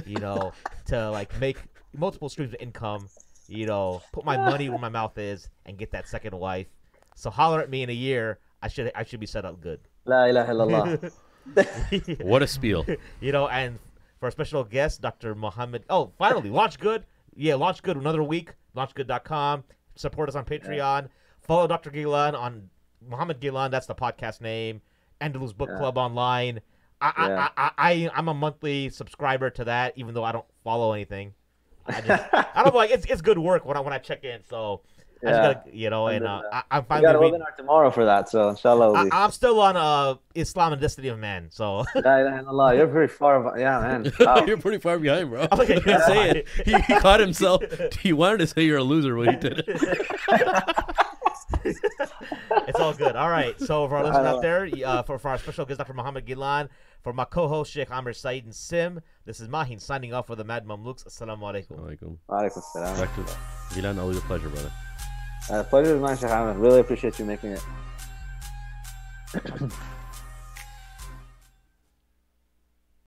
you know, to like make multiple streams of income, you know, put my money where my mouth is and get that second wife. So holler at me in a year. I should be set up good. La ilaha illallah. What a spiel. You know, and for a special guest, Dr. Mohammad. Oh, finally, Launch Good. Yeah, Launch Good another week. LaunchGood.com. Support us on Patreon. Follow Dr. Ghilan on Mohamed Ghilan. That's the podcast name. Andalus Book Club online. I'm a monthly subscriber to that, even though I don't follow anything. I don't know, like it's good work when I check in. So I just gotta, you know, and I'm finally. We got a webinar tomorrow for that, so inshallah. I'm still on Islam and Destiny of Man. So you're pretty far. Yeah, man. Wow. You're pretty far behind, bro. I can't say it. He caught himself. He wanted to say you're a loser when he did it. It's all good. All right. So for our listeners out there, for our special guest, Dr. Mohamed Ghilan, for my co-host Sheikh Amr Saeed and Sim, this is Maheen signing off for the Mad Mamluks. Assalamu alaikum. Alaikum salam. Dr. Ghilan, always a pleasure, brother. Pleasure is mine, Sheikh Amr. Really appreciate you making it.